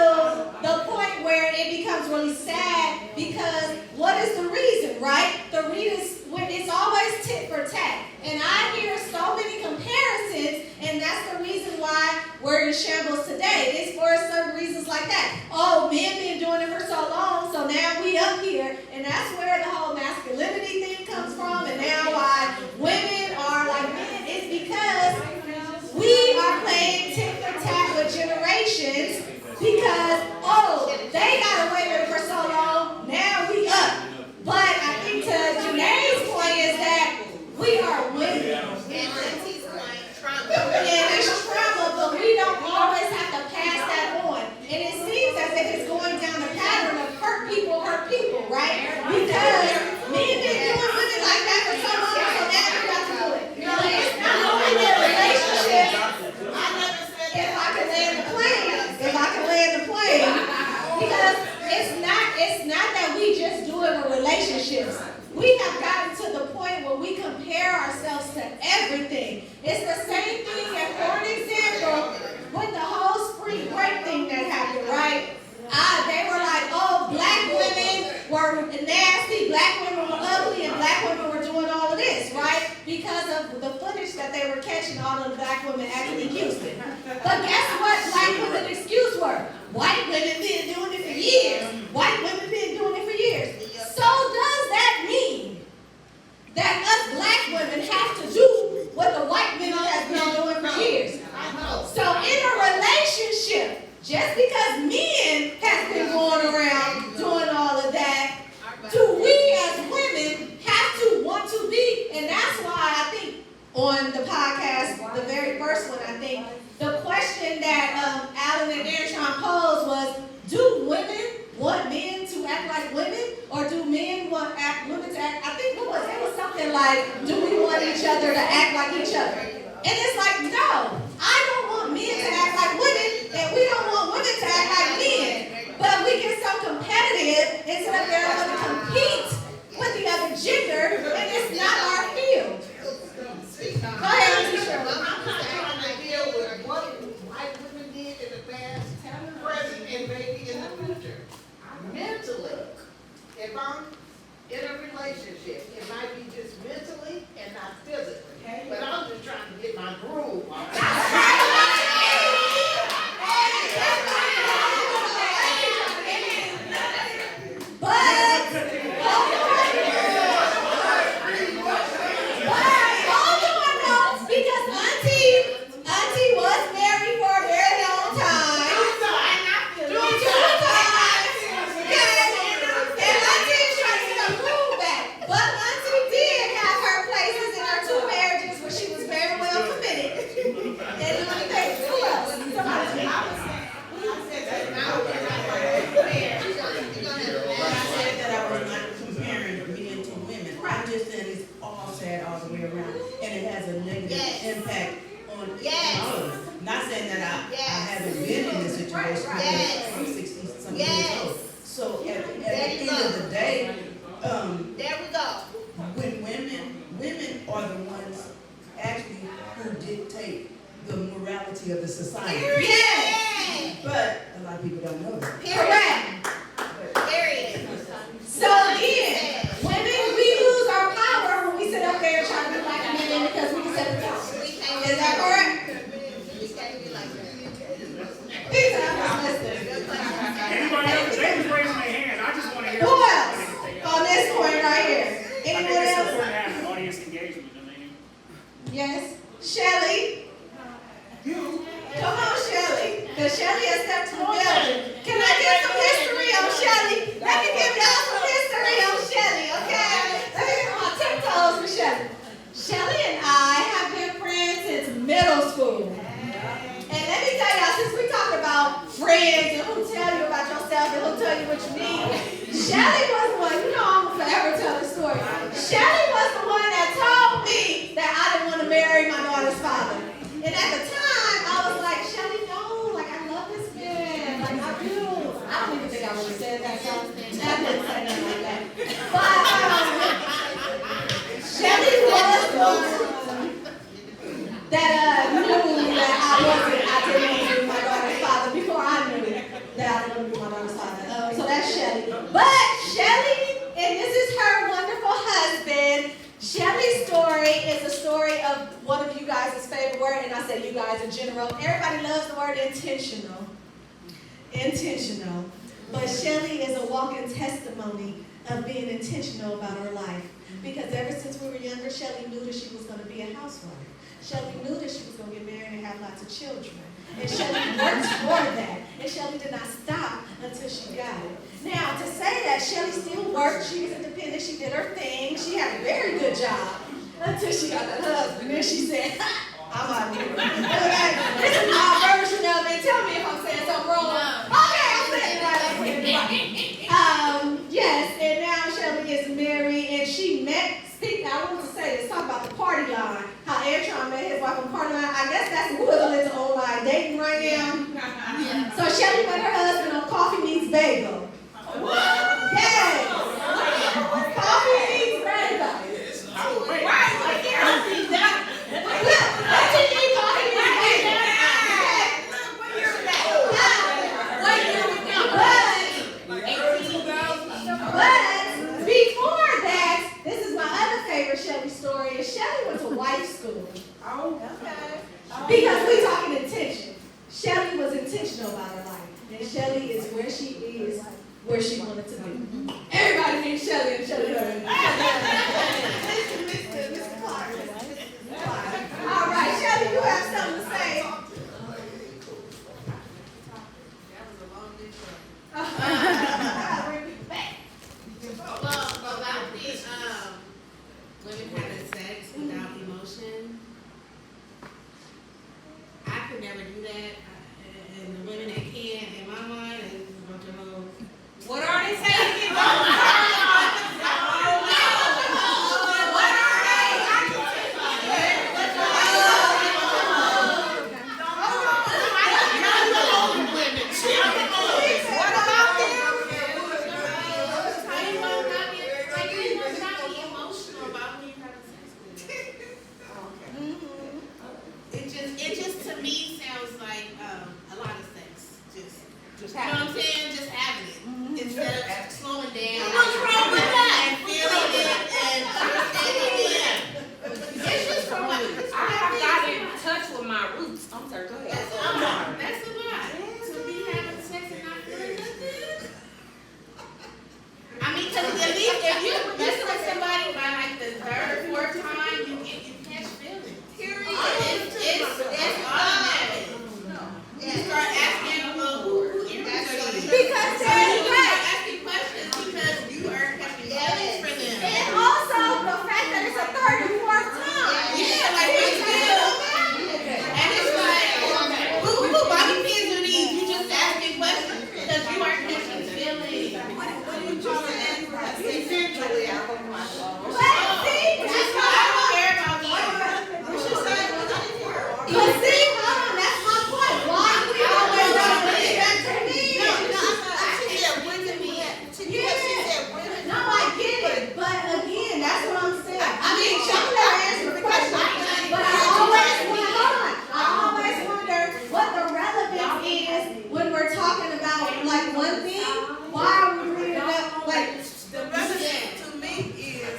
the point where it becomes really sad, because what is the reason, right? The reason is when it's always tit for tat. And I hear so many comparisons, and that's the reason why we're in shambles today. It's for certain reasons like that. Oh, men been doing it for so long, so now we up here. And that's where the whole masculinity thing comes from. And now why women are like men is because we are playing tit for tat with generations, because, oh, they got away with it for so long, now we up. But I think to Janae's point is that we are women. And Auntie's point, trauma. And it's trauma, but we don't always have to pass that on. And it seems as if it's going down the pattern of hurt people, right? Because men been doing women like that for so long, so now we got to do it. No, it's not only in relationships. I never said If I can land the plane, because it's not that we just do it with relationships. We have gotten to the point where we compare ourselves to everything. It's the same thing, and for an example, with the whole spring break thing that happened, right? They were like, oh, black women were nasty, black women were ugly, and black women were doing all of this, right? Because of the footage that they were catching all of the black women actually in Houston. But guess what black women's excuse were? White women been doing it for years. White women been doing it for years. So does that mean that us black women have to do what the white men have been doing for years? So in a relationship, just because men have been going around doing all of that, do we as women have to want to be? And that's why I think on the podcast, the very first one, I think, the question that Alan and Antron posed was, do women want men to act like women? Or do men want women to act? I think it was something like, do we want each other to act like each other? And it's like, no, I don't want men to act like women, and we don't want women to act like men. But we get so competitive and sit up there and want to compete with the other gender, and it's not our field. Go ahead, Auntie Shirley. I'm not trying to deal with what white women did in the past, present, and maybe in the future. Mentally, if I'm in a relationship, it might be just mentally and not physically. But I'm just trying to get my groove on. Because Auntie was married for a very long time. Two times. And Auntie is trying to get her groove back. But Auntie did have her places in her two marriages where she was very well committed. And doing things. Who else? Somebody. I'm just saying it's all sad all the way around, and it has a negative impact on all of us. Not saying that I haven't been in this situation because I'm 60-something years old. So at the end of the day, There we go. when women are the ones actually who dictate the morality of the society. Yes. But a lot of people don't know that. Correct. Period. So again, women, we lose our power when we sit up there and try to be like men because we can set the tone. Is that correct? We can't be like that. These are listening. Anybody else? They was raising their hands. I just want to hear. Who else on this point right here? I think Anyone it's else? important to have audience engagement. I mean, Yes. Shelly. Come on, Shelly. Because Shelly has stepped to the building. Can I get some history on Shelly? Let me give y'all some history on Shelly, okay? Let me get my tiptoes for Shelly. Shelly and I have been friends since middle school. And let me tell y'all, since we talked about about friends and who tell you about yourself and who tell you what you need. Shelly was the one, you know I'm gonna forever tell the story. Shelly was the one that told me that I didn't want to marry my daughter's father. And at the time, I was like, Shelly, no, like I love this man, like I do. I don't even think I would have said that, so I didn't say nothing like that. But Shelly was the one that knew that I didn't want to be my daughter's father before I knew that I didn't want to be my daughter's father. So that's Shelly. But Shelly, and this is her wonderful husband. Shelly's story is a story of one of you guys' favorite word, and I say you guys in general. Everybody loves the word intentional. Intentional. But Shelly is a walking testimony of being intentional about her life. Because ever since we were younger, Shelly knew that she was going to be a housewife. Shelly knew that she was going to get married and have lots of children. And Shelly worked for that. And Shelly did not stop until she got it. Now, to say that Shelly still worked, she was independent, she did her thing, she had a very good job until she got that husband. Then she said, I'm out of here. Okay, this is my version of it. Tell me if I'm saying something wrong. Okay, I'm saying it right. I'm saying it right. Yes, and now Shelly is married, and she met. I wanted to say this, talk about the party line. How Antron met his wife on party line. I guess that's equivalent to online dating right now. So Shelly met her husband on Coffee Meets Bagel. Yes! Coffee Meets Bagel. But before that, this is my other favorite Shelly story. Is Shelly went to wife school. Oh, okay. Because we talking intention. Shelly was intentional about her life. And Shelly is where she is, where she wanted to be. Everybody needs Shelly and Shelly. Mr. Clark. All right, Shelly, you have something to say. Well, about the women having sex without emotion, I could never do that. And the women that can, in my mind, is a bunch of hoes. What are they saying? What are they? What about them? It just to me sounds like a lot of sex. Just you know what I'm saying? Just having it instead of slowing down. What's wrong with that? And feeling it and understanding it. It's just from my perspective. I have got in touch with my roots. I'm sorry, go ahead. That's a lot. That's a lot. To be having sex and not feeling nothing. I mean, because at least if you're messing with somebody by like the third or fourth time, you catch feelings. Period. It's automatic. You start asking, well, who Because you start asking questions because you are catching feelings for them. And also the fact that it's a third and fourth time. Yeah, like what's real? And it's like, who body pins are these? You just asking questions because you are catching feelings. What do you call it? Essentially, I hope my But see, that's why I don't care about you. But see, hold on, that's my point. Why do we always want to bring it back to me? No, I get it. But again, that's what I'm saying. I mean, Chuck never answered the question. But I always wonder what the relevance is when we're talking about like one thing. Why are we bringing it up like The relevance to me is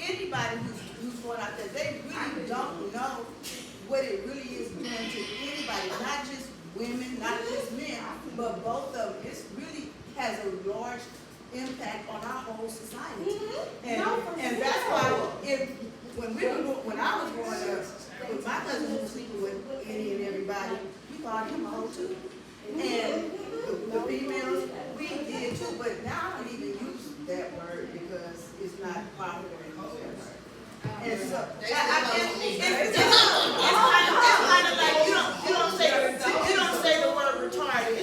anybody who's going out there, they really don't know what it really is doing to anybody, not just women, not just men, but both of them. It really has a large impact on our whole society. And that's why when I was growing up, when my cousin was sleeping with any and everybody, we called him a hoe too. And the females, we did too, but now I don't even use that word because it's not popular in that word. And so, it's kind of like you don't say the word retarded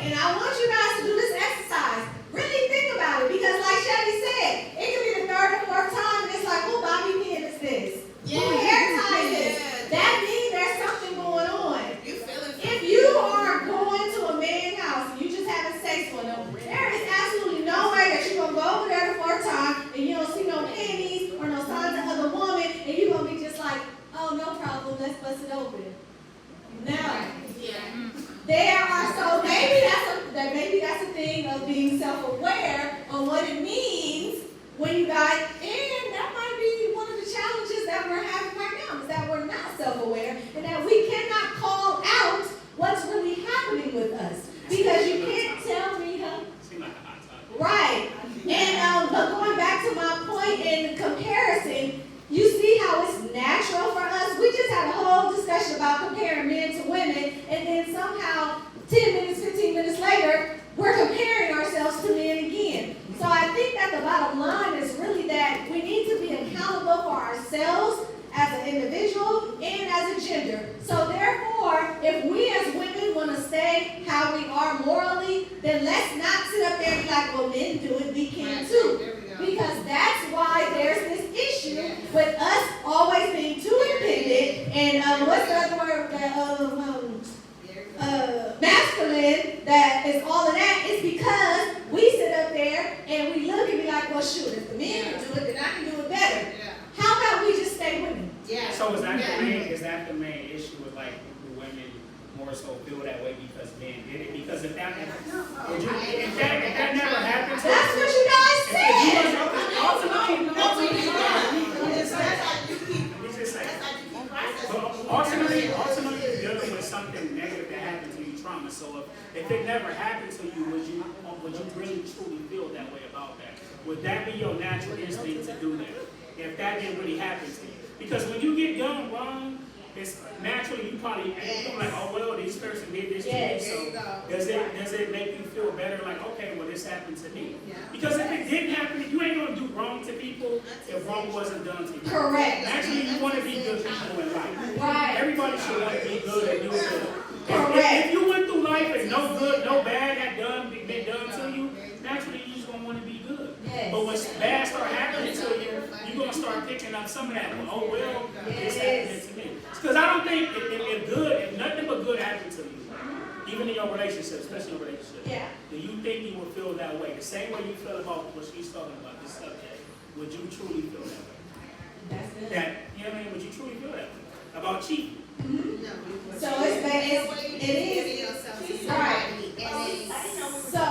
and I want you guys to do this exercise. Really think about it, because like Shelly said, it could be the third or fourth time, and it's like, who Bobby Pin is this? Who hair tie is this? That means there's something going on. If you are going to a man's house and you just having sex with him, there is absolutely no way that you're going to go over there the fourth time and you don't see no panties or no signs of other woman, and you're going to be just like, oh, no problem, let's bust it open. No. There are, so maybe that's a thing of being self-aware of what it means when you guys, and that might be one of the challenges that we're having right now, is that we're not self-aware and that we cannot call out what's really happening with us. Because you can't tell me, huh? Right. And but going back to my point in comparison, you see how it's natural for us. We just had a whole discussion about comparing men to women, and then somehow 10 minutes, 15 minutes later, we're comparing ourselves to men again. So I think that the bottom line is really that we need to be accountable for ourselves as an individual and as a gender. So therefore, if we as women want to stay how we are morally, then let's not sit up there and be like, well, men do it, we can too. Because that's why there's this issue with us always being too independent and what's the other word? Masculine, that is all of that, is because we sit up there and we look and be like, well, shoot, if the men can do it, then I can do it better. How about we just stay women? So is that the main issue with like the women more so feel that way because men did it? Because if that never happened to That's what you guys said. Ultimately, you're dealing with something negative that happened to you, trauma. So if it never happened to you, would you really truly feel that way about that? Would that be your natural instinct to do that? If that didn't really happen to you? Because when you get done wrong, it's naturally you probably like, oh well, this person did this to me. So does it make you feel better? Like, okay, well this happened to me. Because if it didn't happen, you ain't gonna do wrong to people if wrong wasn't done to you. Correct. Actually, you want to be good people in life. Right. Everybody should want to be good and do good. Correct. If you went through life and no good, no bad had been done to you, naturally you just gonna want to be good. Yes. But when bad start happening to you, you're gonna start picking up some of that. Oh well, this happened to me. Because I don't think if nothing but good happened to you, even in your relationship, especially in your relationship, do you think you would feel that way? The same way you feel about what she's talking about, this subject, would you truly feel that way? That's good. That, you know what I mean? Would you truly feel that way? About cheating? So it is. Right. So,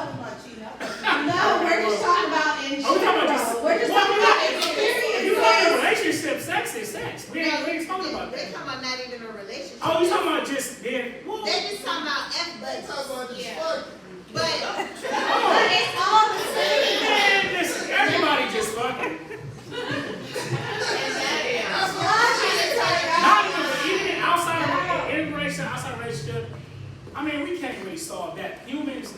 no, we're just talking about in general. We're just talking about If you have a relationship, sex is sex. We ain't talking about They're that. talking about not even a relationship. Oh, you talking about just being, well, They're just talking about They talk about this Yeah. fuck. But it's all the same. man, listen, everybody just fucking. Even outside of relationship, I mean, we can't really solve that. Humans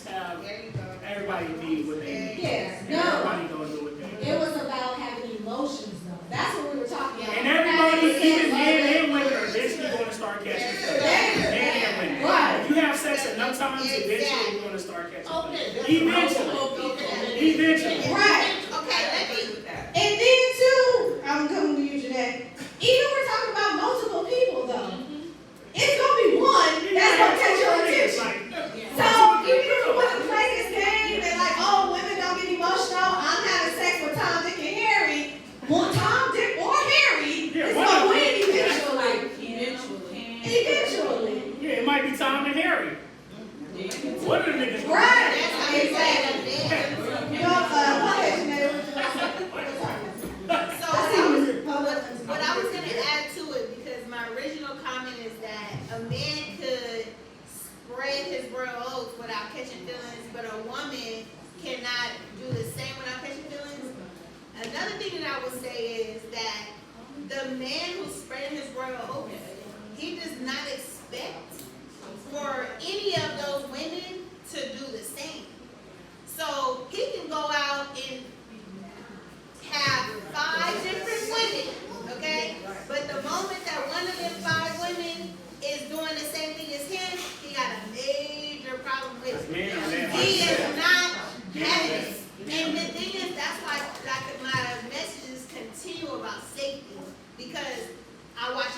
have, there you go. everybody need what they need. Yes, And no. everybody gonna do what they need. It was about having emotions, though. That's what we were talking about. And everybody, even men and women, are eventually going to start catching stuff. Men and women. Right. If you have sex enough times, eventually you're going to start catching stuff. Okay. Eventually. Right. Okay, let me with that. And then, too, I'm coming to you, Jeanette. Even we're talking about multiple people, though. It's going to be one that's going to catch your attention. So, even if you want to play this game and like, oh, women don't get emotional, I'm having sex with Tom, Dick, and Harry. Well, Tom, Dick, or Harry is going to win eventually. Eventually. Yeah, it might be Tom and Harry. One of the niggas. Right. Exactly. You know,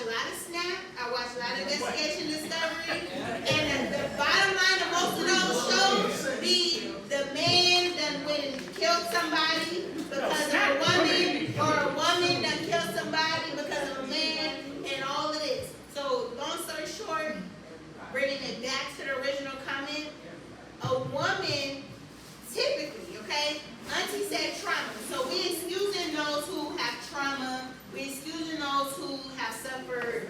a lot of Snap, I watch a lot of Investigation Discovery, and the bottom line of most of those shows be the man done went and killed somebody because of a woman, or a woman done killed somebody because of a man, and all of this. So, long story short, bringing it back to the original comment, a woman typically, okay, Auntie said trauma. So we excusing those who have trauma, we excusing those who have suffered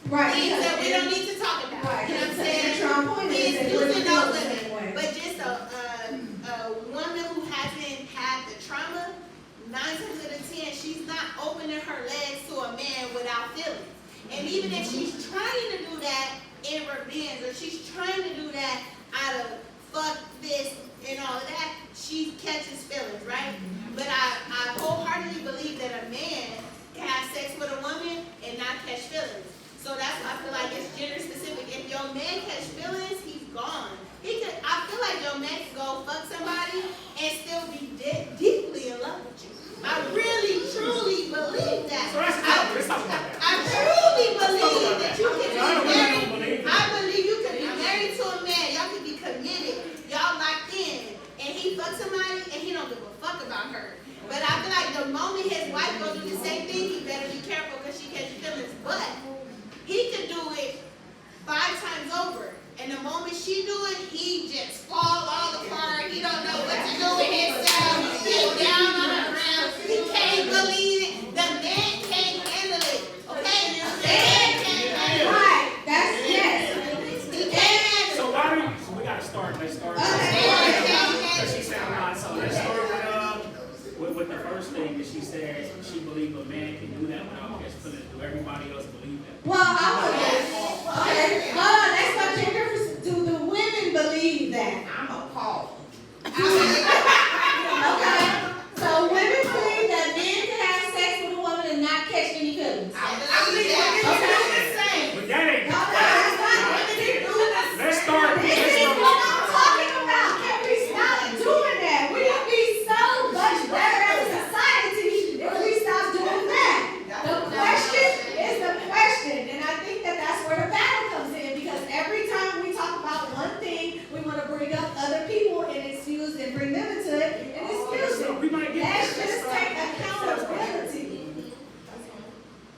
Right. things that we don't need to talk about. Right. You know what I'm saying? Strong point We is that excusing we're those the same women. way. But just a woman who hasn't had the trauma, 9 times out of 10, she's not opening her legs to a man without feelings. And even if she's trying to do that in revenge, or she's trying to do that out of fuck this and all of that, she catches feelings, right? But I wholeheartedly believe that a man can have sex with a woman and not catch feelings. So that's why I feel like it's gender specific. If your man catch feelings, he's gone. I feel like your man can go fuck somebody and still be deeply in love with you. I really, truly believe that. So let's talk about that. I truly believe that you can be married. I believe you can be married to a man. Y'all can be committed. Y'all locked in. And he fucks somebody and he don't give a fuck about her. But I feel like the moment his wife goes do the same thing, he better be careful because she catches feelings. But he can do it 5 times over. And the moment she do it, he just fall all apart. He don't know what to do with himself. He's down on the ground. He can't believe it. The man can't handle it. Okay? The man can't handle it. Right, that's yes. He can't handle it. So why do you, so we gotta start, let's start. Because she said a lot, so let's start with the first thing that she said, she believed a man can do that without catch feelings. Do everybody else believe that? Well, I would, okay, hold on, let's go gender. Do the women believe that? I'm appalled. Okay, so women believe that men can have sex with a woman and not catch any feelings. I believe women Okay. do the same. But that ain't. No, that's not women do the Let's start. This is what I'm talking about. Can we stop doing that? We would be so much better as a society if we stop doing that. The question is the question, and I think that that's where the battle comes in, because every time we talk about one thing, we want to bring up other people and excuse and bring them into it and excuse them. We might get Let's there. just take accountability.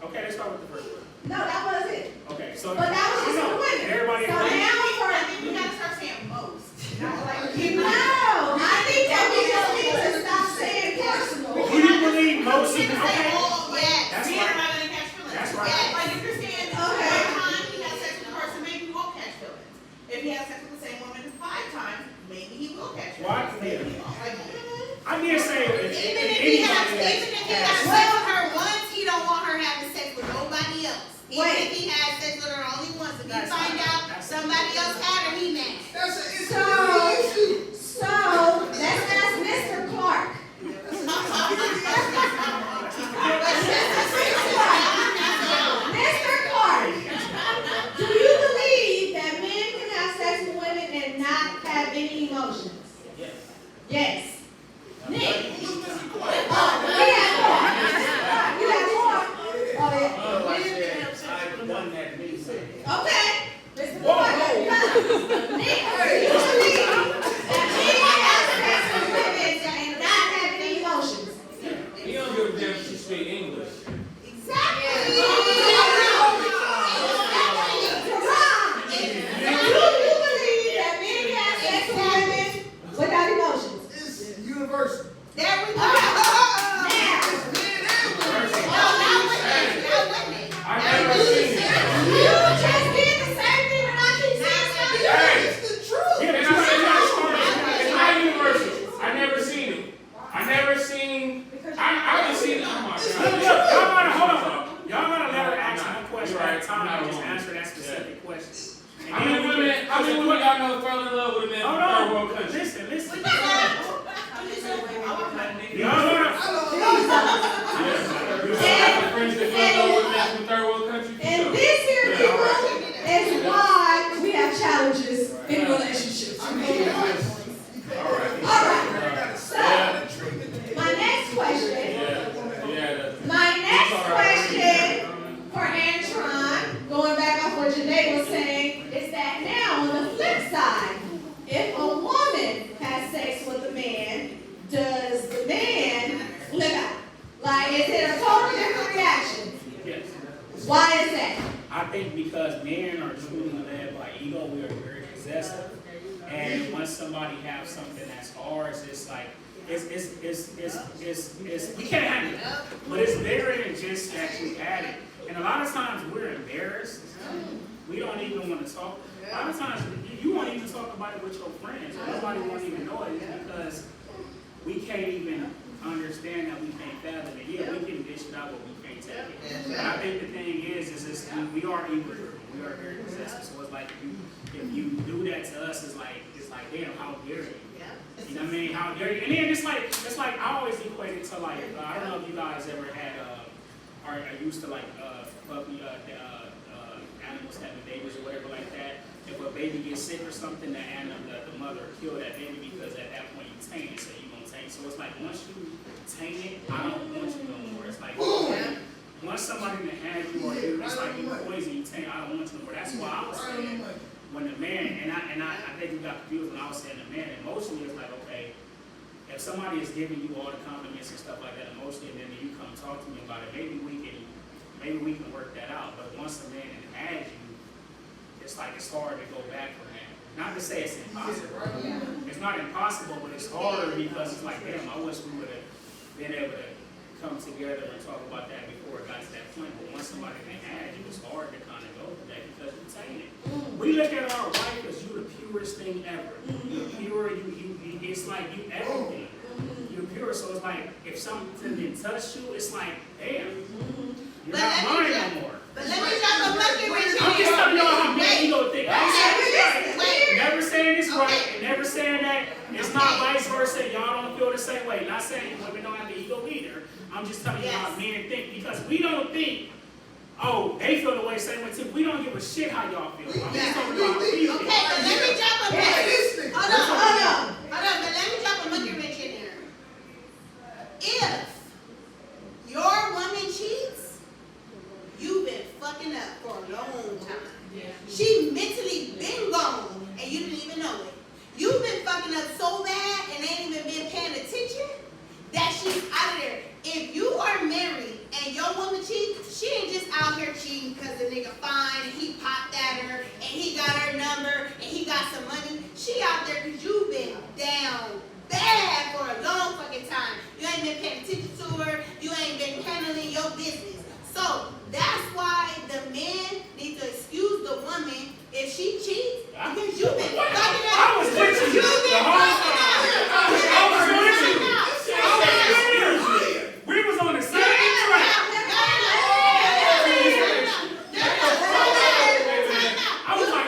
Okay, let's start with the first one. No, that was it. Okay, so. But that was just No, the women. Everybody. So agrees. now I think we gotta start saying most. Not like no, I think that we just need to stop saying personal. Who do you believe most of You the, can say, okay? oh, yes, That's men right. are not gonna catch feelings. That's right. Yes. Like if you're saying Okay. one time he has sex with a person, maybe he won't catch feelings. If he has sex with the same woman 5 times, maybe he will catch feelings. Why? Maybe he won't. Like, I did say even if he has sex has. with her once, he don't want her having sex with nobody else. Even Wait. if he has sex with her only once, if he That's find right. out That's somebody else had her, he mad. That's an issue. So let's ask Mr. Clark. Mr. Clark, do you believe that men can have sex with women and not have any emotions? Yes. Yes. Nick? Who's Mr. Clark? Oh, we have more. You have more? Oh, yeah. I said, I've done that many times. Okay. Mr. Clark, Nick, do you believe that men can have sex with women and not have any emotions? He don't give a damn if she speak English. Exactly. Do you believe that men can have sex with women without emotions? It's universal. There we go. Now, I never seen it. you just did the same thing that I keep saying about you. It's the truth. Yeah, but It's you not, said it's that not, story. it's not universal. I never seen it. I never seen. I just seen. Oh my Look, god. y'all gotta, hold on. Y'all gotta let her ask one question You're at right. a time I'm and not just wrong. answer that specific question. And How then many we women? can- How many women y'all know fell in love with a man from Hold third on. world country? Listen. I want my nigga. Y'all wanna, You have friends that fell in love with a man from third world country? And this here, people, is why we have challenges in relationships. All right. All right. So, my next question. Yeah. My next question And once somebody has something that's ours, it's like, we can't handle it. But it's bigger than just that you had it. And a lot of times we're embarrassed. We don't even want to talk. A lot of times you won't even talk about it with your friends. Nobody won't even know it because we can't even understand that we can't fathom it. Yeah, we can dish it out, but we can't take it. But I think the thing is we are eager. We are very possessive. So it's like if you do that to us, it's like damn, how dare you? You know what I mean? How dare you? And then it's like I always equate it to like I don't know if you guys ever had are used to like puppy animals having babies or whatever like that. If a baby gets sick or something, the mother will kill that baby because at that point you taint it, so you gonna taint. So it's like once you taint it, I don't want you no more. It's like once somebody has you or you, it's like you poison, you taint. I don't want you no more. That's why I was saying when the man and I think you got confused when I was saying the man emotionally it's like okay. If somebody is giving you all the compliments and stuff like that emotionally, and then you come talk to me about it, maybe we can work that out. But once a man has you, it's like it's hard to go back from that. Not to say it's impossible. It's not impossible, but it's harder because it's like, damn, I wish we would have been able to come together and talk about that before it got to that point. But once somebody has you, it's hard to kind of go through that because you taint it. We look at our wife as you the purest thing ever. You're pure, it's like you everything. You're pure, so it's like if something didn't touch you, it's like, damn, you're not mine no more. But let me drop a bucket with you. I'm just telling y'all how bad you gonna think. Never saying this right, and never saying that. It's not vice versa. Y'all don't feel the same way. Not saying women don't have the ego either. I'm just telling you how men think because we don't think. Oh, they feel the way same way too. We don't give a shit how y'all feel. I'm just talking about how we feel. Okay, but let me drop a bucket. Hold on. But let me drop a monkey wrench in there. If your woman cheats, you've been fucking up for a long time. She mentally been gone and you didn't even know it. You've been fucking up so bad and ain't even been paying attention that she's out of there. If you are married and your woman cheats, she ain't just out here cheating because the nigga fine and he popped at her and he got her number and he got some money. She out there because you've been down bad for a long fucking time. You ain't been paying attention to her. You ain't been handling your business. So that's why the men need to excuse the woman if she cheats because you've been fucking up. I was with you. You've been fucking up. We was on the same track. I was like,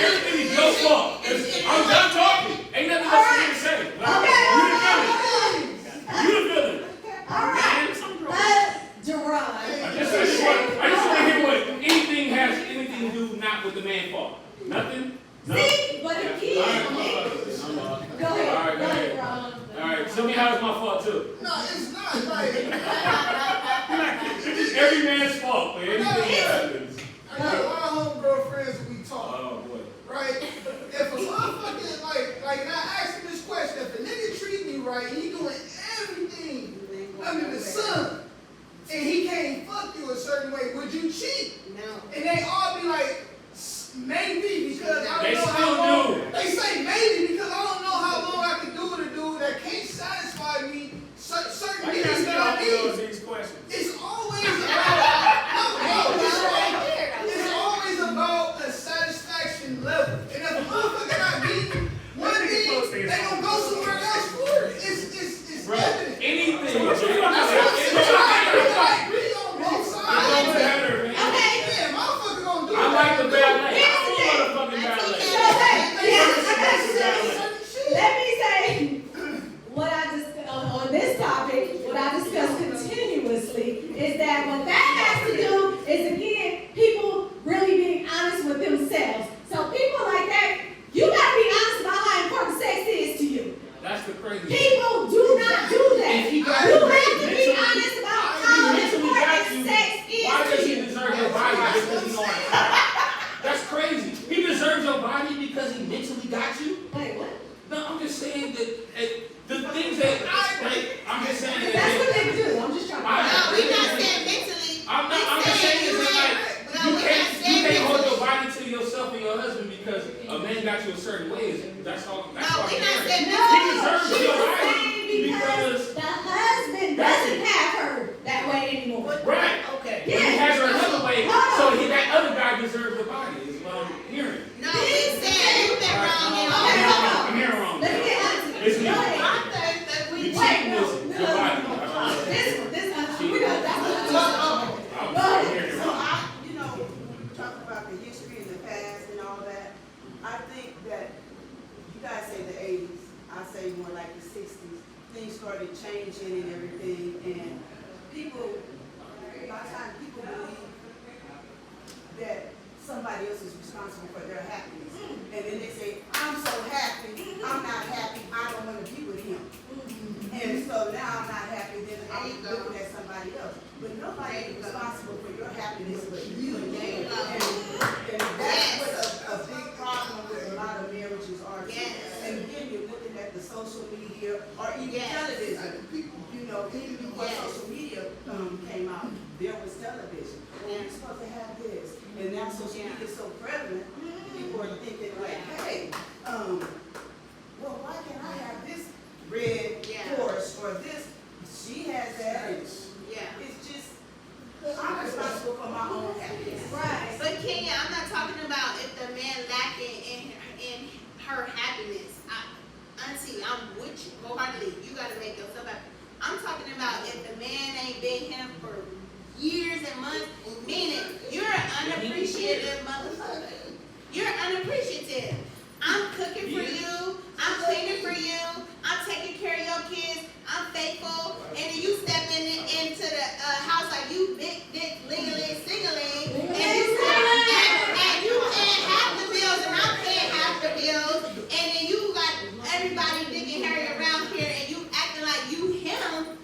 Everything is your fault. I'm done talking. Ain't nothing else for me to say. You the villain. You the villain. Gerard. I just said the man's fault? Nothing? No? See, but again, All right, motherfuckers. I'm off. go ahead, All right, go ahead, go Ron. All right, tell me how it's my fault too. No, it's not like. It's every man's fault for anything that happens. I got a lot of homegirl friends that we talk. Oh boy. Right? If a motherfucker, like, and I asked him this question, if a nigga treat me right, and he doing everything under the sun, and he can't fuck you a certain way, would you cheat? No. And they all be like, maybe, because I They don't know still how long. do. They say maybe because I don't know how long I can do with a dude that can't satisfy me certain Why you needs asking that I all need. these questions? It's always about it's always about a satisfaction level. And if a motherfucker not meeting one thing, they gonna go somewhere else for it. It's Bro, evident. anything. So what you man. talking That's about? what I'm saying. I agree on both It don't sides. matter, man. Yeah, motherfucker gonna do I like the ballet. Here's the I'm thing. a motherfucking ballet. So, let me say, what I just, on this topic, what I discuss continuously is that what that has to do is, again, people really being honest with themselves. So people like that, you gotta be honest about how important sex is to you. That's the crazy. People do not do that. If he You got have to be mentally- honest about If how he mentally got important you, sex why is does to he you. deserve your body just because he know how to crack? That's crazy. He deserves your body because he mentally got you? Wait, what? No, I'm just saying that the things that I'm just saying that That's what they do. I'm just trying to. No, we not saying mentally. I'm We just saying saying is that like no, you we not can't saying hold your mentally. body to yourself and your husband because a man got you a certain way. That's all. That's No, all we it not is. saying No, He deserves she your was body saying because the husband doesn't have her that way anymore. Right. Okay. But he has her another way, Hold so on. that other guy deserves the body. Is what I'm hearing. No, we said you've been wrong in all Okay, that. hold on. I'm hearing wrong. Let me get honest. It's me. Go ahead. I think that we. You Wait, cheating no, is no, your body. no. That's all. We got, that's what I'm talking about. I'm Go ahead. hearing So wrong. talk about the history in the past and all that. I think that you guys say the 80s, I say more like the 60s. Things started changing and everything, and people, a lot of times people believe that somebody else is responsible for their happiness. And then they say, I'm so happy, I'm not happy, I don't want to be with him. And so now I'm not happy, then I'm looking at somebody else. But nobody is responsible for your happiness but you. And that's what a big problem with a lot of marriages are. Yes. And then you're looking at the social media or even Yes. television. You know, even before Yes. social media came out, there was television. Well, you're supposed to have this. And now social media is so prevalent, people are thinking like, hey, well, why can't I have this red Yeah. Porsche or this? She has that. And Yeah. it's just, I'm responsible for my own happiness. Right. But Kenya, I'm not talking about if the man lacking in her happiness. Auntie, I'm with you wholeheartedly. You gotta make yourself happy. I'm talking about if the man ain't been here for years and months, meaning you're an unappreciative motherfucker. You're unappreciative. I'm cooking for you. I'm cleaning for you. I'm taking care of your kids. I'm faithful. And then you step into the house like you big legally singling, and you paying half the bills and I'm paying half the bills, and then you got everybody digging Harry around here and you acting like you him.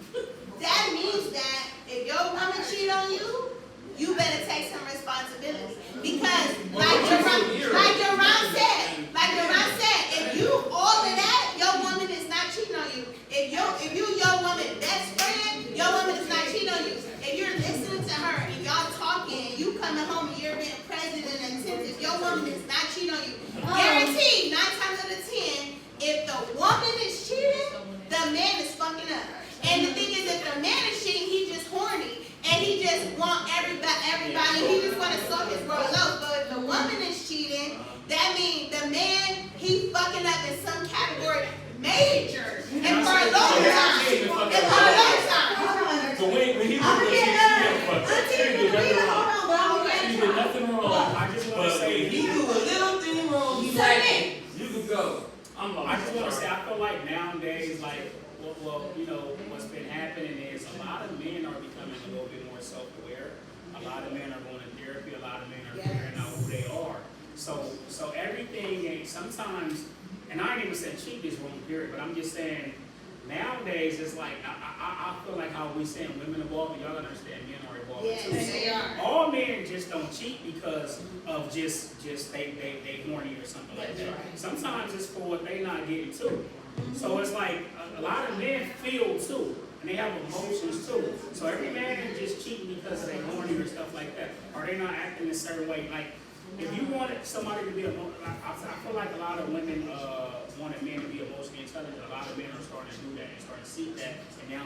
That means that if your woman cheat on you, you better take some responsibility. Because like Jerron said, if you all of that, your woman is not cheating on you. If you your woman best friend, your woman is not cheating on you. If you're listening to her and y'all talking and you coming home and you're being present and attentive, your woman is not cheating on you. Guaranteed, 9 times out of 10, if the woman is cheating, the man is fucking up. And the thing is, if the man is cheating, he just horny and he just want everybody. He just want to suck his bro low. But if the woman is cheating, that means the man he fucking up in some category major and for a long time. And for a long time. So when he was I'm with gonna she get didn't fuck. She didn't do nothing wrong. She did nothing wrong. I just want to But say, he do a little thing wrong. He's Say like, you could go. I just want to say, I feel like nowadays, like, well, you know, what's been happening is a lot of men are becoming a little bit more self-aware. A lot of men are going to therapy. A lot of men are figuring out who they are. everything ain't sometimes, and I ain't even saying cheat is wrong period, but I'm just saying nowadays it's like I feel like how we saying women evolving, y'all understand men are evolving too. Yes, they are. All men just don't cheat because of just they horny or something like that. Sometimes it's for what they not getting too. So it's like a lot of men feel too, and they have emotions too. So every man is just cheating because they horny or stuff like that, or they not acting in a certain way. Like if you wanted somebody to be I feel like a lot of women wanted men to be emotionally intelligent. A lot of men are starting to do that and starting to see that, and now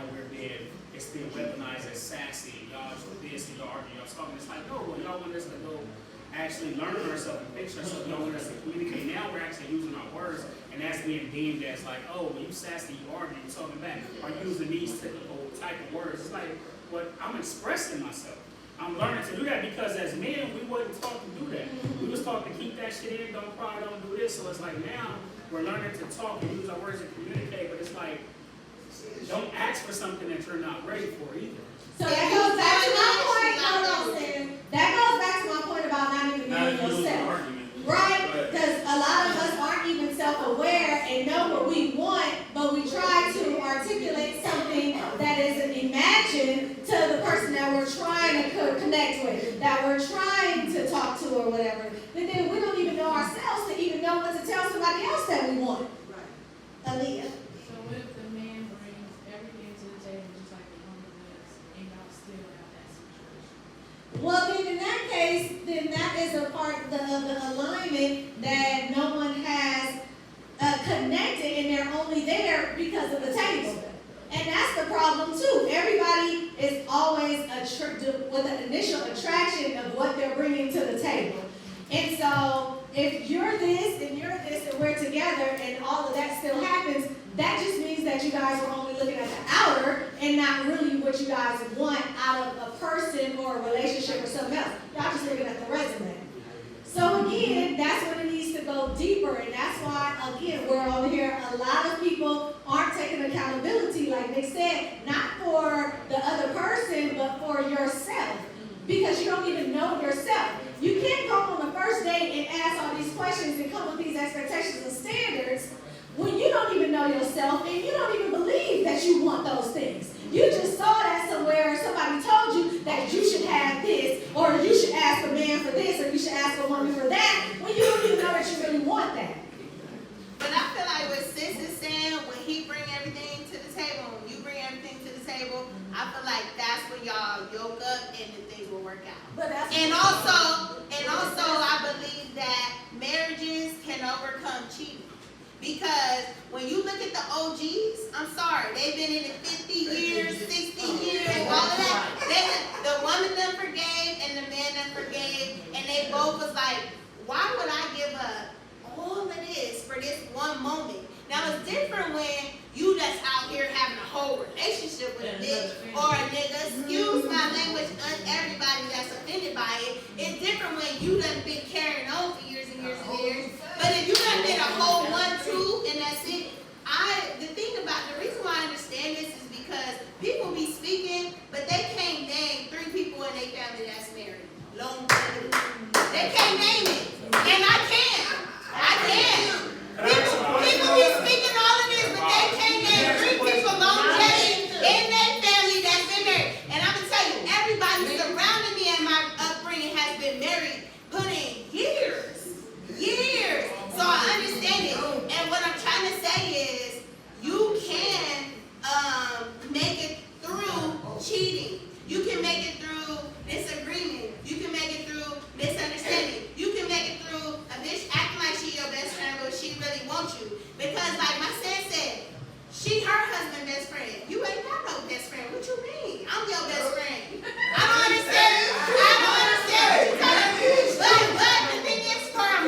it's being weaponized as sassy. Y'all do this and y'all argue, y'all talking. It's like, no, y'all want us to go actually learn ourselves and fix ourselves. Y'all want us to communicate. Now we're actually using our words, and that's being deemed as like, oh, when you sassy, you argue, you talking back, are using these typical type of words. It's like, what I'm expressing myself. I'm learning to do that because as men, we wasn't taught to do that. We was taught to keep that shit in, don't cry, don't do this. So it's like now we're learning to talk and use our words and communicate, but it's like, don't ask for something that you're not ready for either. So that goes back to my point. That goes back to my point about not even knowing yourself. Right? Because a lot of us aren't even self-aware and know what we want, but we try to articulate something that isn't imagined to the person that we're trying to connect with, that we're trying to talk to or whatever. But then we don't even know ourselves to even know what to tell somebody else that we want. Aaliyah. So what if the man brings everything to the table just like the woman does, and y'all still have that situation? Well, then in that case, then that is a part of the alignment that no one has connected, and they're only there because of the table. And that's the problem too. Everybody is always with an initial attraction of what they're bringing to the table. And so if you're this and you're this and we're together and all of that still happens, that just means that you guys are only looking at the outer and not really what you guys want out of a person or a relationship or something else. Y'all just looking at the resume. So again, that's when it needs to go deeper, and that's why, again, we're over here, a lot of people aren't taking accountability, like Nick said, not for the other person, but for yourself, because you don't even know yourself. You can't go on the first date and ask all these questions and come with these expectations and standards when you don't even know yourself and you don't even believe that you want those things. You just saw that somewhere, somebody told you that you should have this, or you should ask a man for this, or you should ask a woman for that, when you don't even know that you really want that. But I feel like what Sis is saying, when he bring everything to the table, when you bring everything to the table, I feel like that's when y'all yoke up and then things will work out. And also, I believe that marriages can overcome cheating. Because when you look at the OGs, I'm sorry, they've been in it 50 years, 60 years, all of that. The woman done forgave and the man done forgave, and they both was like, why would I give up all of this for this one moment? Now it's different when you just out here having a whole relationship with a bitch or a nigga. Excuse my language, everybody that's offended by it. It's different when you done been carrying on for years and years and years. But if you done been a whole 1-2 and that's it, the reason why I understand this is because people be speaking, but they can't name 3 people in their family that's married. Long time. They can't name it. And I can. People be speaking all of this, but they can't name 3 people longevity in their family that's been married. And I'm going to tell you, everybody surrounding me in my upbringing has been married, put in years. So I understand it. And what I'm trying to say is, you can make it through cheating. You can make it through disagreement. You can make it through misunderstanding. You can make it through a bitch acting like she your best friend, but she really wants you. Because like my sis said, she her husband best friend. You ain't got no best friend. What you mean? I'm your best friend. I don't understand what you're telling me. But the thing is, for a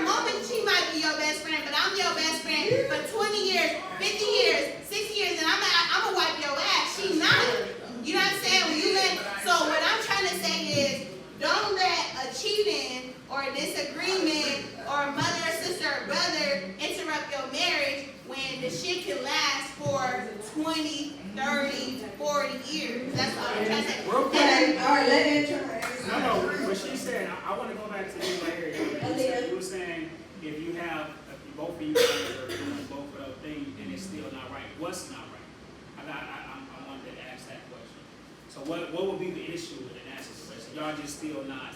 moment, she might be your best friend, but I'm your best friend for 20 years, 50 years, 60 years, and I'm gonna wipe your ass. She's not. You know what I'm saying? So what I'm trying to say is, don't let a cheating or a disagreement or a mother or sister or brother interrupt your marriage when the shit can last for 20, 30, 40 years. That's what I'm trying to say. All right, let it try. No, what she said, I want to go back to this right here. both of you guys are doing both of those things, and it's still not right. What's not right? I wanted to ask that question. So what would be the issue with an answer question? Y'all just still not.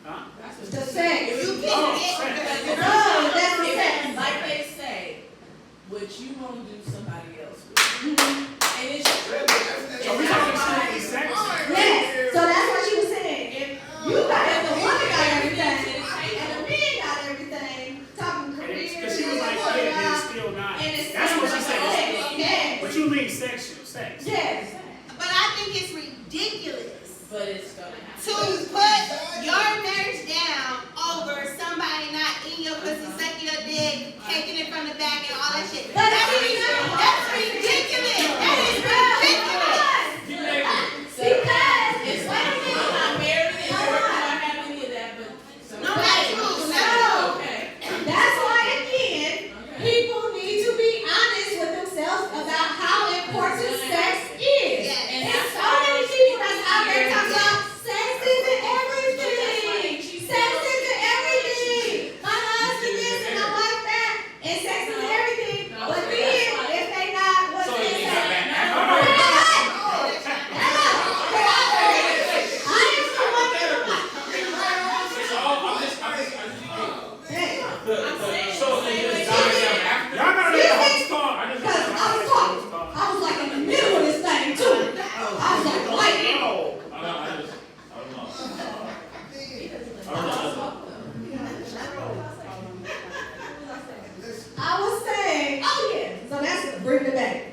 Huh? The sex. You Oh, can't sex. get No, that's the sex. Like they say, what you won't do, somebody else will. And it's true. Are we talking strictly sex? Yes, so that's what she was saying. If you got it, the woman got everything, and the man got everything, talking career, Because she was like, yeah, it's still not. and it's That's what she still said. not. Yes. But you mean sexual sex? Yes. But I think it's ridiculous But it's gonna happen. to put your marriage down over somebody not in your pussy, sucking your dick, taking it from the back, and all that shit. But That's ridiculous. That is ridiculous. Because It's like I'm not married and I don't have any of that, but No, that's true. No. Okay. that's why, again, people need to be honest with themselves about how important sex is. Yes. And there's so many people that's out there talking about sex isn't everything. Sex isn't everything. My husband this and my wife that. And sex is everything. But then, if they not, what's So it you say? got that. I'm saying So the it same way just dies down after. Y'all gotta let the host talk. I just Because I was like in the middle of this thing too. I was like, Oh, I was saying, oh yeah. So that's bringing it back.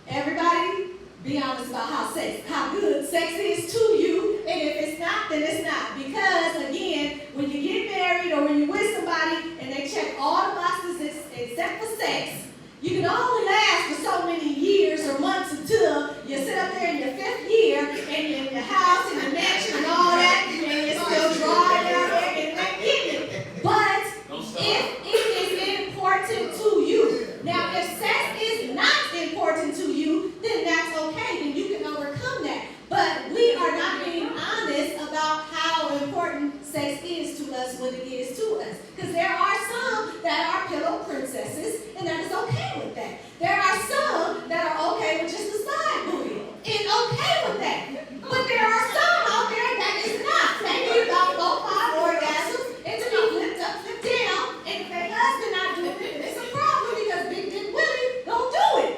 Everybody, be honest about how good sex is to you, and if it's not, then it's not. Because again, when you get married or when you're with somebody and they check all the boxes except for sex, you can only last for so many years or months until you sit up there in your 5th year and you're in your house and your mansion and all that, and you're still dry down there and not getting it. But if it is important to you, now if sex is not important to you, then that's okay, then you can overcome that. But we are not being honest about how important sex is to us when it is to us. Because there are some that are pillow princesses, and that is okay with that. There are some that are okay with just a side booty, and okay with that. But there are some out there that is not. They need about 4-5 orgasms, and to be flipped up, flipped down, and if their husband not doing it, then it's a problem because Big Dick Willie don't do it.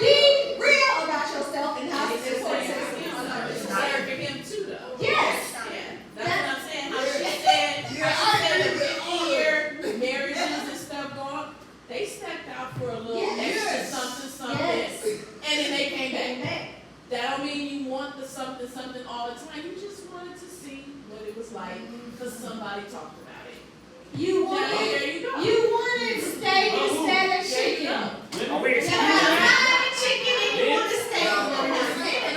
Be real about yourself and how it's important sex is. it's hard for him too, though. Yes. Yeah, that's what I'm saying. How she said the 50-year marriages and stuff going, they stepped out for a little extra Yes. something, Yes. and then they came back. Amen. That don't mean you want the something all the time. You just wanted to see what it was like because somebody talked about it. You Now, there wanted, you go. you wanted steak instead of There you chicken. go. Are we You excusing had that? fried chicken and you wanted steak.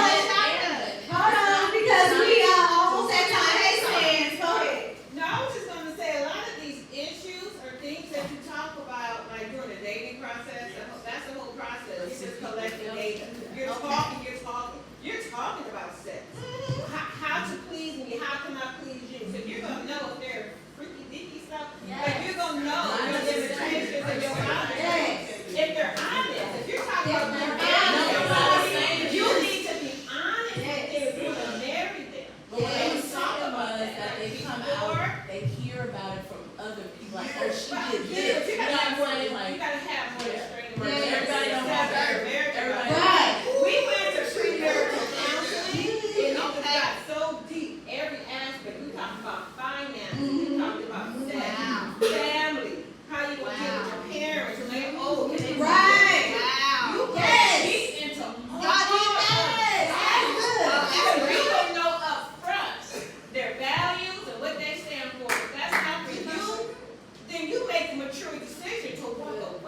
Hold on, because we are almost at time. Hey, Stans, go ahead. No, I was just gonna say, a lot of these issues are things that you talk about, like during the dating process, that's the whole process, you just collecting data. You're talking about sex. How to please me, how can I please you? So you're gonna know if they're freaky deaky stuff, like you're gonna know your limitations and your boundaries. If they're honest, if you're talking about their honest, you need to be honest if you're gonna marry them. But what they was talking about is that they come out, they hear about it from other people, like, oh, she did this. You know what I'm saying? You Like, gotta have more restraint. everybody don't have everybody. Right. We went to premarital counseling, and it just got so deep, every aspect. We talked about finances, we talked about sex, family, how you gonna deal with your parents when they're old. And they Right. You Yes. get into Y'all did that. That's good. you don't know up front their values and what they stand for. If that's not for you, then you make a mature decision to walk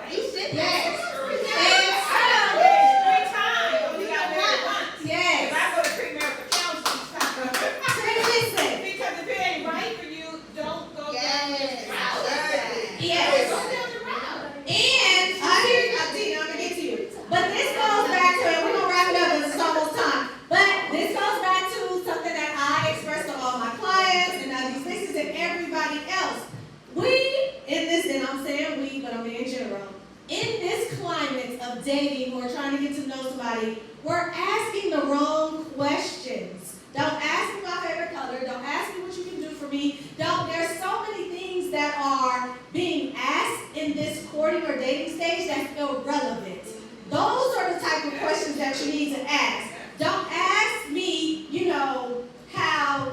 talking, we're trying to get to know somebody, we're asking the wrong questions. Don't ask me my favorite color. Don't ask me what you can do for me. There's so many things that are being asked in this courting or dating stage that's irrelevant. Those are the type of questions that you need to ask. Don't ask me,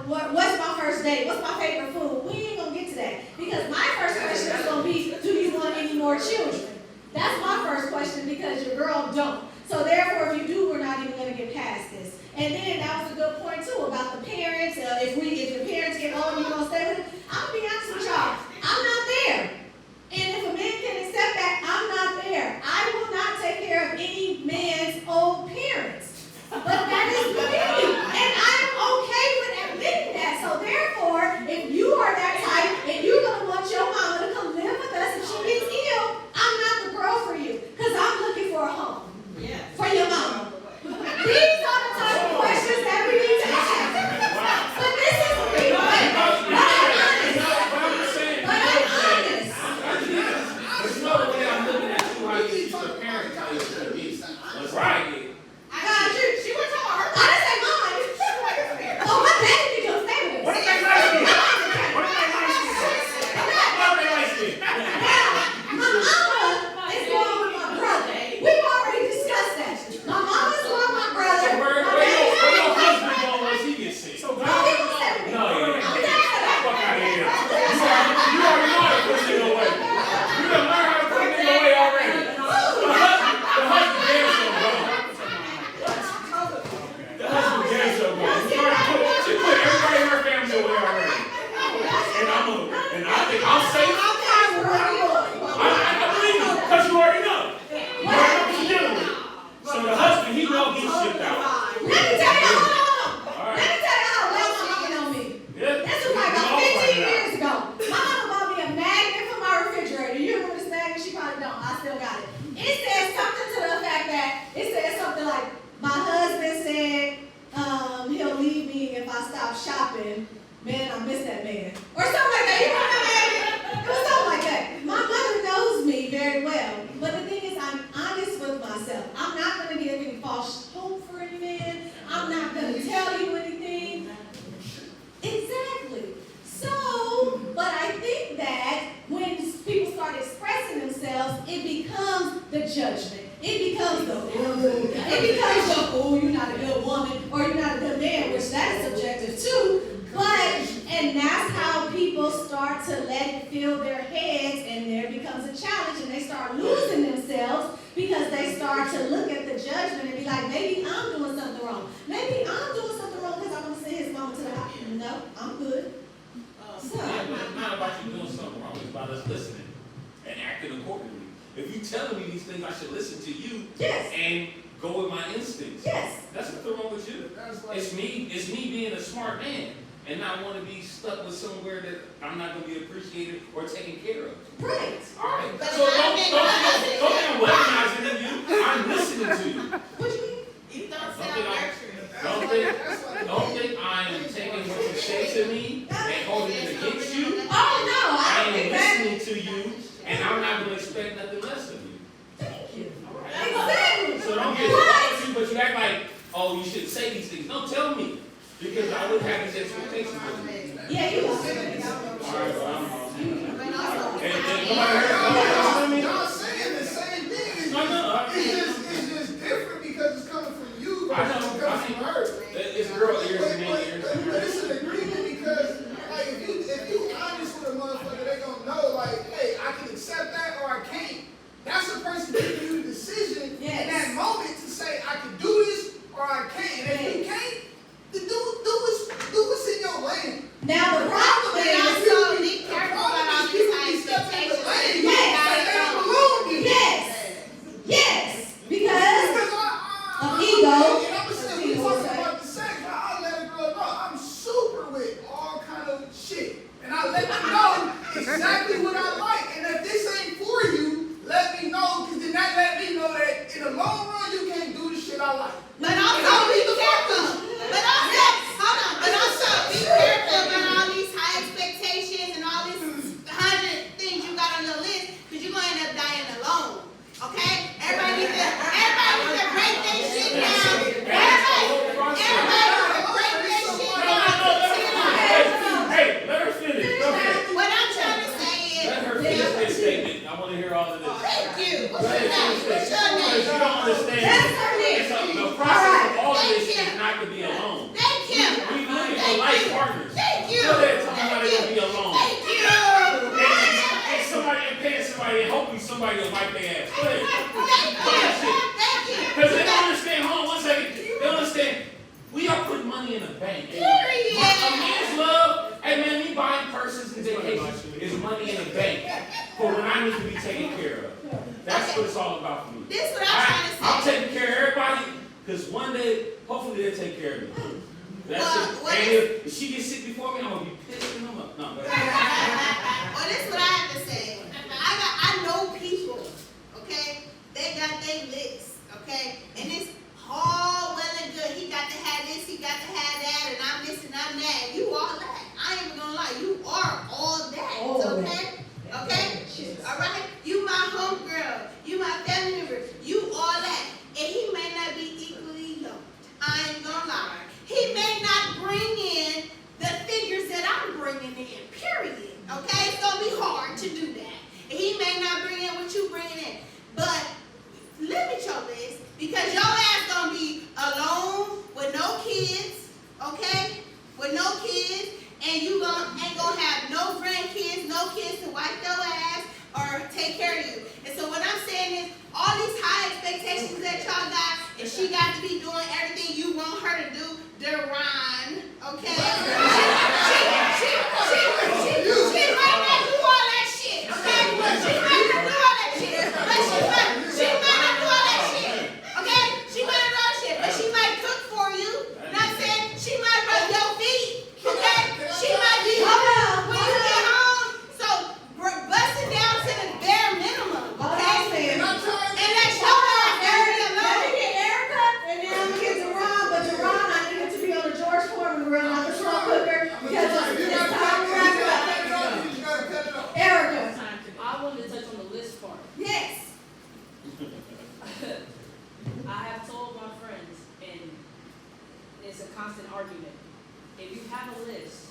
what's my first date? What's my favorite food? We ain't gonna get to that. Because my first question is gonna be, do you want any more children? That's my first question because your girl don't. So therefore, if you do, we're not even gonna get past this. And then that was a good point too about the parents. If your parents get old, you gonna stay with them. I'm gonna be honest with y'all. I'm not there. And if a man can accept that, I'm not there. I will not take care of any man's old parents. But that is me. And I am okay with admitting that. So therefore, if you are that type and you're going to want your mama to come live with us if she gets ill, I'm not the girl for you. Because I'm looking for a home. Yeah. For your mama. These are the type of questions that we need to ask. But this is me. But I'm honest. But I'm honest. There's no way I'm looking at you how you used to parent how you should be. That's right. She was talking about her. I didn't say mine. Oh, my daddy did your favorites. What if they like me? What if they like me? What if they like me? My mama is going with my brother. We've already discussed that. My mama's going with my brother. So where your husband going once he gets sick? No, he gonna stay with me. No, yeah. I'm down for that. Fuck out of here. You already know how to put a nigga away. You done learned how to put a nigga away already. The husband damn sure gone. The husband damn sure gone. She put everybody in her family away already. And I think I'm safe. I believe you, because you already know. You already know what you're dealing with. So the husband, he will get shipped out. Let me tell you, hold on. Let me tell you how well my mama know me. Yeah. This was like about 15 years ago. My mama bought me a magnet for my refrigerator. You remember this magnet? She probably don't. I still got it. It says something to the fact that, it says something like, my husband said he'll leave me if I stop shopping. Man, I miss that man. Or something like that. You remember that magnet? It was something like that. My mother knows me very well. But the thing is, I'm honest with myself. I'm not going to give any false hope for any man. I'm not going to tell you anything. Exactly. So, but I think that when people start expressing themselves, it becomes the judgment. It becomes you're not a good woman or you're not a good man, which that is subjective too. And that's how people start to let it fill their heads, and there becomes a challenge, and they start losing themselves because they start to look at the judgment and be like, maybe I'm doing something wrong. Maybe I'm doing something wrong because I'm going to send his mama to the hospital. No, I'm good. It's not about you doing something wrong. It's about us listening and acting accordingly. If you telling me these things, I should listen to you. Yes. And go with my instincts. Yes. That's nothing wrong with you. It's me being a smart man and not want to be stuck with somewhere that I'm not going to be appreciated or taken care of. Right. All right. So don't be weaponizing you. I'm listening to you. What you mean? It don't sound nurturing. Don't think I'm taking what you say to me and holding it against you. Oh, no. I am think that. listening to you, and I'm not going to expect nothing less of you. Thank you. All right. Exactly. So don't get involved with you, but you act like, oh, you shouldn't say these things. Don't tell me, because I would have these expectations of you. Yeah, you are. All right, well, I'm Y'all saying the same thing. It's just different because it's coming from you. I know. It's coming from her. It's girl ears and man ears. But it's an agreement because, like, if you honest with a motherfucker, they gonna know, like, hey, I can accept that or I can't. That's the person giving you the decision in that moment to say I can do this or I can't. And if you can't, then do what's in your lane. Now the problem is, also be careful about all these high expectations. Yes, because of ego. And I'm saying, we talking about the sex, I let a girl know I'm super with all kind of shit. And I let them know exactly what I like. And if this ain't for you, let me know, because then that let me know that in the long run, you can't do the shit I like. But also be careful. But also be careful about all these high expectations and all these 100 things you got on your list, because you're gonna end up dying alone. Okay? Everybody needs to somebody will wipe their ass. Go ahead. Thank you. Because they don't understand, hold on 1 second. They don't understand. We are putting money in the bank. Period. A man's love, hey man, me buying purses and vacations is money in the bank for when I need to be taken care of. That's what it's all about for me. This is what I'm trying to say. I'm taking care of everybody, because one day, hopefully they'll take care of me. That's Well, it. And if she gets sick before me, I'm going to be pissing them up. No, but Well, this is what I have to say. I know people, okay? They got their list, okay? And it's all well and good. He got to have this, he got to have that, and I'm this and I'm that. You all that. I ain't even gonna lie. You are all that, okay? Okay? All right? You my homegirl. You my family member. You all that. And he may not be equally yoked. I ain't gonna lie. He may not bring in the figures that I'm bringing in, period. Okay? It's gonna be hard to do that. And he may not bring in what you bringing in. But limit your list, because your ass gonna be alone with no kids, okay? With no kids, and you ain't gonna have no grandkids, no kids to wipe your ass or take care of you. And so what I'm saying is, all these high expectations that y'all got, and she got to be doing everything you want her to do, Deron, okay? She might not do all that shit, okay? She might not do all that shit, but she might not do all that shit, okay? She might not do all that shit, but she might cook for you. You know what I'm saying? She might rub your feet, okay? She might be home when you get home. So bust it down to the bare minimum, okay? And let your ass carry it Let alone. me get Erica, and then I'm gonna get Deron, but Deron, I need him to be on the George Foreman grill, not the slow cooker, because it's time to wrap it up. Erica, I wanted to touch on the list part. yes. I have told my friends, and it's a constant argument. If you have a list,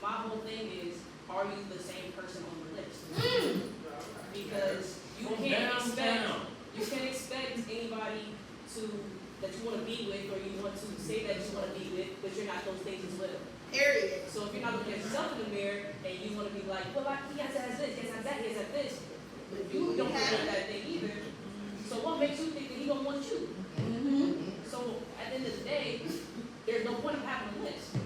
my whole thing is, are you the same person on the list? Because you can't expect anybody that you want to be with, or you want to say that you want to be with, but you're not those things as well. Period. So if you're not looking at yourself in the mirror and you want to be like, well, he has this, he has that, he has this, but you don't have that thing either. So what makes you think that he don't want you? So at the end of the day, there's no point of having a list.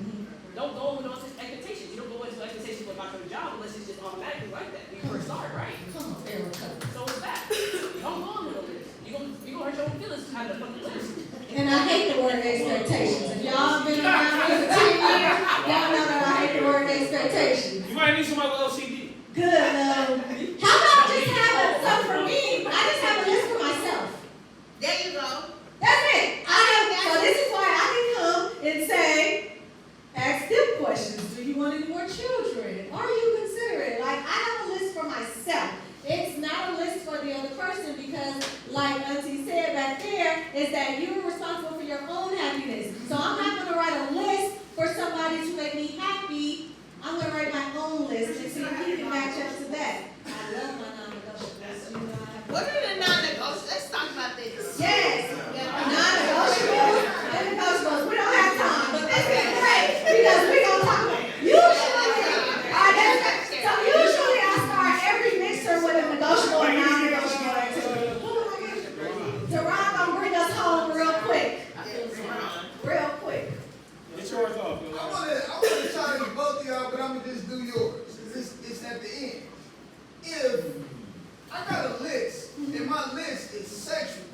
Don't go with those expectations. You don't go into expectations about your job unless it's just automatically like that when you first start, right? So it's that. Don't go on with a list. You're gonna hurt your own feelings having a fucking list. And I hate the word expectations. If y'all been around me for 10 years, y'all know that I hate the word expectations. you might need somebody with LCD. Good, how about just so for me, I just have a list for myself. There you go. That's it. So this is why I can come and say, ask them questions. Do you want any more children? Are you considerate? Like, I have a list for myself. It's not a list for the other person because, like Auntie said back there, is that you're responsible for your own happiness. So I'm not going to write a list for somebody to make me happy. I'm going to write my own list and see if he can match up to that. I love my non-negotiables. You know, I have What are the non-negotiables? Let's talk about this. yes, non-negotiables and negotiables. We don't have time, but this is great because we're going to talk about it. Usually I start every mixer with a negotiable and non-negotiable activity. Deron gonna bring us home real quick. Real quick. Get yours off. I wanna challenge both of y'all, but I'm gonna just do yours. 'Cause it's at the end. If I got a list, and my list is sexual,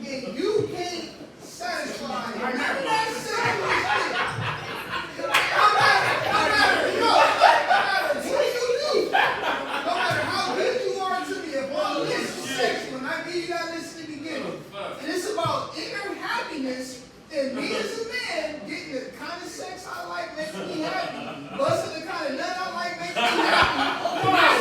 and you can't satisfy it, I'm not saying no matter what you do, no matter how good you are to me, if my list is sexual, and I give you that list in the beginning, and it's about inner happiness, and me as a man getting the kind of sex I like makes me happy, busting the kind of nut I like makes me happy.